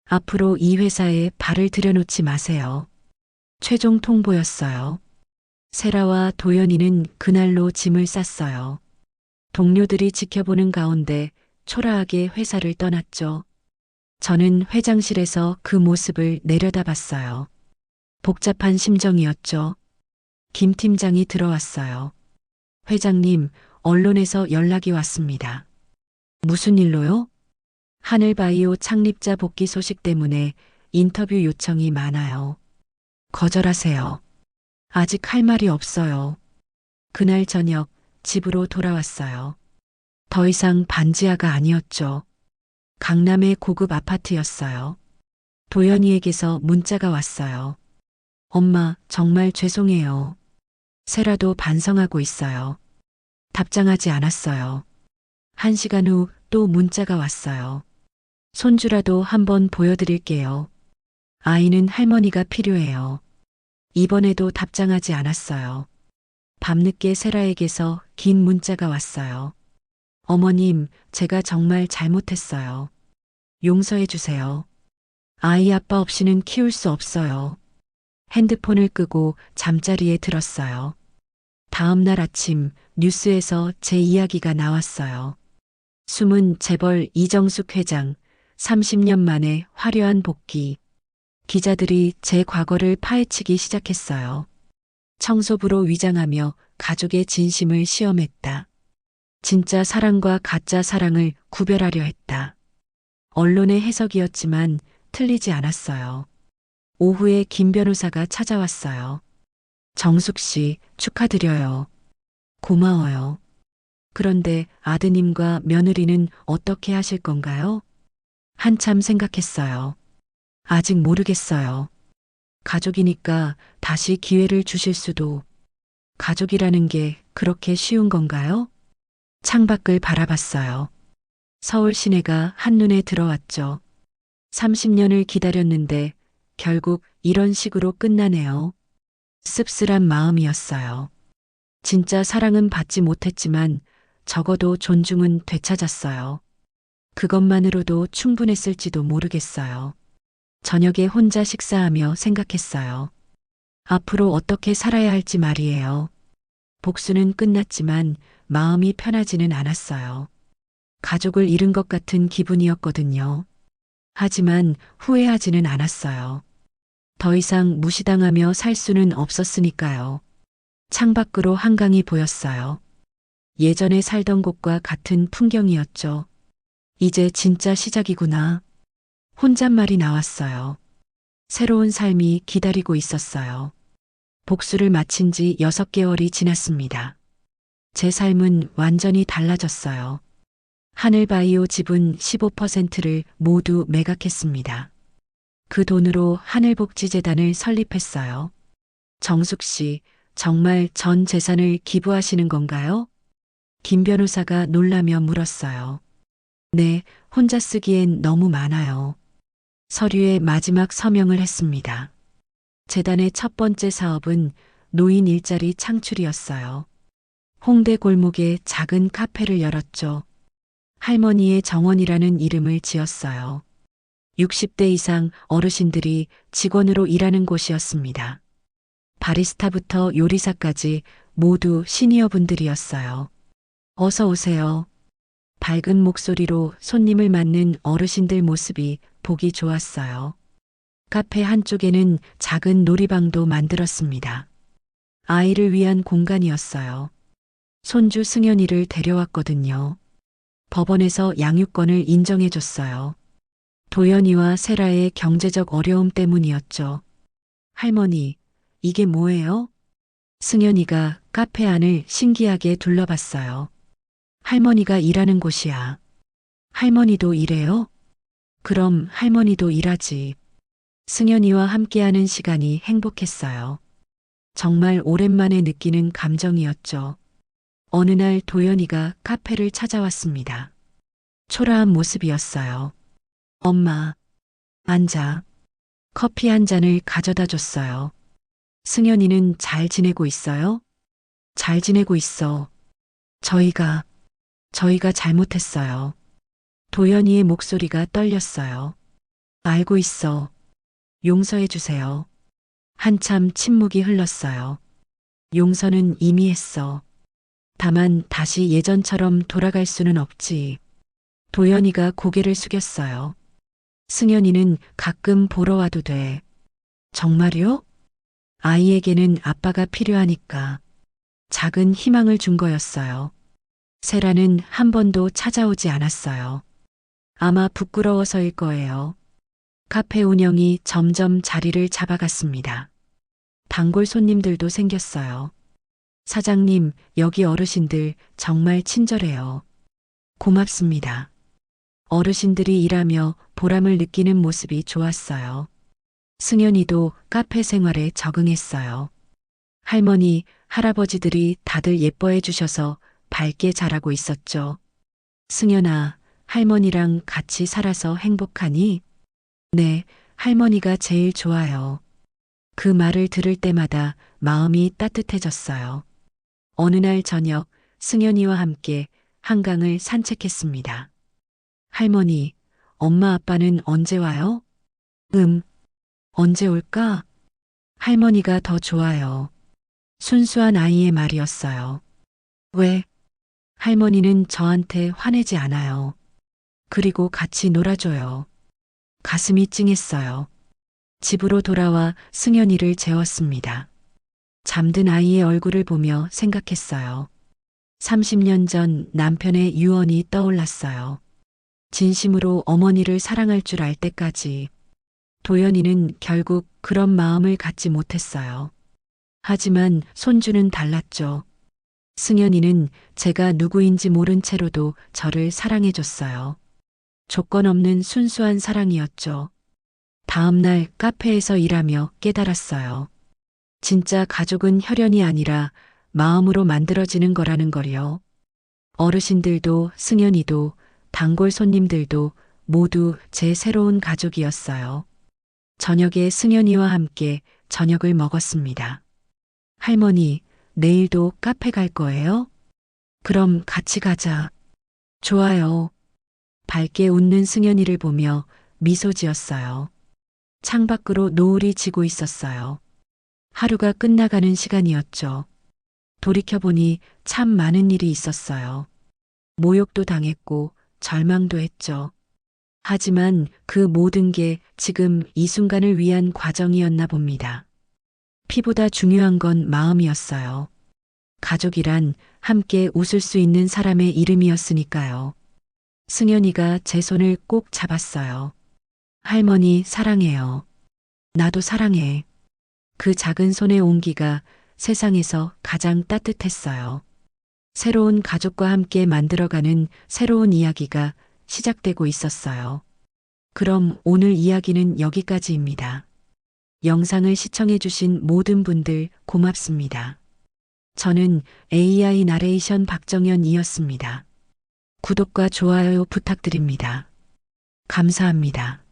앞으로 이 회사에 발을 들여놓지 마세요. 최종 통보였어요. 세라와 도연이는 그날로 짐을 쌌어요. 동료들이 지켜보는 가운데 초라하게 회사를 떠났죠. 저는 회장실에서 그 모습을 내려다봤어요. 복잡한 심정이었죠. 김 팀장이 들어왔어요. 회장님, 언론에서 연락이 왔습니다. 무슨 일로요? 하늘바이오 창립자 복귀 소식 때문에 인터뷰 요청이 많아요. 거절하세요. 아직 할 말이 없어요. 그날 저녁 집으로 돌아왔어요. 더 이상 반지하가 아니었죠. 강남의 고급 아파트였어요. 도연이에게서 문자가 왔어요. 엄마, 정말 죄송해요. 세라도 반성하고 있어요. 답장하지 않았어요. 1시간 후 또 문자가 왔어요. 손주라도 한번 보여드릴게요. 아이는 할머니가 필요해요. 이번에도 답장하지 않았어요. 밤늦게 세라에게서 긴 문자가 왔어요. 어머님, 제가 정말 잘못했어요. 용서해 주세요. 아이 아빠 없이는 키울 수 없어요. 핸드폰을 끄고 잠자리에 들었어요. 다음 날 아침 뉴스에서 제 이야기가 나왔어요. 숨은 재벌 이정숙 회장, 30년 만에 화려한 복귀. 기자들이 제 과거를 파헤치기 시작했어요. 청소부로 위장하며 가족의 진심을 시험했다. 진짜 사랑과 가짜 사랑을 구별하려 했다. 언론의 해석이었지만 틀리지 않았어요. 오후에 김 변호사가 찾아왔어요. 정숙 씨, 축하드려요. 고마워요. 그런데 아드님과 며느리는 어떻게 하실 건가요? 한참 생각했어요. 아직 모르겠어요. 가족이니까 다시 기회를 주실 수도. 가족이라는 게 그렇게 쉬운 건가요? 창밖을 바라봤어요. 서울 시내가 한눈에 들어왔죠. 30년을 기다렸는데 결국 이런 식으로 끝나네요. 씁쓸한 마음이었어요. 진짜 사랑은 받지 못했지만 적어도 존중은 되찾았어요. 그것만으로도 충분했을지도 모르겠어요. 저녁에 혼자 식사하며 생각했어요. 앞으로 어떻게 살아야 할지 말이에요. 복수는 끝났지만 마음이 편하지는 않았어요. 가족을 잃은 것 같은 기분이었거든요. 하지만 후회하지는 않았어요. 더 이상 무시당하며 살 수는 없었으니까요. 창밖으로 한강이 보였어요. 예전에 살던 곳과 같은 풍경이었죠. 이제 진짜 시작이구나. 혼잣말이 나왔어요. 새로운 삶이 기다리고 있었어요. 복수를 마친 지 6개월이 지났습니다. 제 삶은 완전히 달라졌어요. 하늘바이오 지분 15%를 모두 매각했습니다. 그 돈으로 하늘복지재단을 설립했어요. 정숙 씨, 정말 전 재산을 기부하시는 건가요? 김 변호사가 놀라며 물었어요. 네, 혼자 쓰기엔 너무 많아요. 서류에 마지막 서명을 했습니다. 재단의 첫 번째 사업은 노인 일자리 창출이었어요. 홍대 골목에 작은 카페를 열었죠. 할머니의 정원이라는 이름을 지었어요. 60대 이상 어르신들이 직원으로 일하는 곳이었습니다. 바리스타부터 요리사까지 모두 시니어 분들이었어요. 어서 오세요. 밝은 목소리로 손님을 맞는 어르신들 모습이 보기 좋았어요. 카페 한쪽에는 작은 놀이방도 만들었습니다. 아이를 위한 공간이었어요. 손주 승연이를 데려왔거든요. 법원에서 양육권을 인정해줬어요. 도연이와 세라의 경제적 어려움 때문이었죠. 할머니, 이게 뭐예요? 승연이가 카페 안을 신기하게 둘러봤어요. 할머니가 일하는 곳이야. 할머니도 일해요? 그럼 할머니도 일하지. 승연이와 함께하는 시간이 행복했어요. 정말 오랜만에 느끼는 감정이었죠. 어느 날 도연이가 카페를 찾아왔습니다. 초라한 모습이었어요. 엄마, 앉아. 커피 한 잔을 가져다 줬어요. 승연이는 잘 지내고 있어요? 잘 지내고 있어. 저희가 잘못했어요. 도연이의 목소리가 떨렸어요. 알고 있어. 용서해 주세요. 한참 침묵이 흘렀어요. 용서는 이미 했어. 다만 다시 예전처럼 돌아갈 수는 없지. 도연이가 고개를 숙였어요. 승연이는 가끔 보러 와도 돼. 정말요? 아이에게는 아빠가 필요하니까. 작은 희망을 준 거였어요. 세라는 한 번도 찾아오지 않았어요. 아마 부끄러워서일 거예요. 카페 운영이 점점 자리를 잡아갔습니다. 단골 손님들도 생겼어요. 사장님, 여기 어르신들 정말 친절해요. 고맙습니다. 어르신들이 일하며 보람을 느끼는 모습이 좋았어요. 승연이도 카페 생활에 적응했어요. 할머니, 할아버지들이 다들 예뻐해 주셔서 밝게 자라고 있었죠. 승연아, 할머니랑 같이 살아서 행복하니? 네, 할머니가 제일 좋아요. 그 말을 들을 때마다 마음이 따뜻해졌어요. 어느 날 저녁, 승연이와 함께 한강을 산책했습니다. 할머니, 엄마 아빠는 언제 와요? 언제 올까? 할머니가 더 좋아요. 순수한 아이의 말이었어요. 왜? 할머니는 저한테 화내지 않아요. 그리고 같이 놀아줘요. 가슴이 찡했어요. 집으로 돌아와 승연이를 재웠습니다. 잠든 아이의 얼굴을 보며 생각했어요. 30년 전 남편의 유언이 떠올랐어요. 진심으로 어머니를 사랑할 줄 알 때까지. 도연이는 결국 그런 마음을 갖지 못했어요. 하지만 손주는 달랐죠. 승연이는 제가 누구인지 모른 채로도 저를 사랑해줬어요. 조건 없는 순수한 사랑이었죠. 다음 날 카페에서 일하며 깨달았어요. 진짜 가족은 혈연이 아니라 마음으로 만들어지는 거라는 걸요. 어르신들도 승연이도 단골 손님들도 모두 제 새로운 가족이었어요. 저녁에 승연이와 함께 저녁을 먹었습니다. 할머니, 내일도 카페 갈 거예요? 그럼 같이 가자. 좋아요. 밝게 웃는 승연이를 보며 미소 지었어요. 창밖으로 노을이 지고 있었어요. 하루가 끝나가는 시간이었죠. 돌이켜보니 참 많은 일이 있었어요. 모욕도 당했고 절망도 했죠. 하지만 그 모든 게 지금 이 순간을 위한 과정이었나 봅니다. 피보다 중요한 건 마음이었어요. 가족이란 함께 웃을 수 있는 사람의 이름이었으니까요. 승현이가 제 손을 꼭 잡았어요. 할머니 사랑해요. 나도 사랑해. 그 작은 손의 온기가 세상에서 가장 따뜻했어요. 새로운 가족과 함께 만들어가는 새로운 이야기가 시작되고 있었어요. 그럼 오늘 이야기는 여기까지입니다. 영상을 시청해주신 모든 분들 고맙습니다. 저는 AI 나레이션 박정현이었습니다. 구독과 좋아요 부탁드립니다. 감사합니다.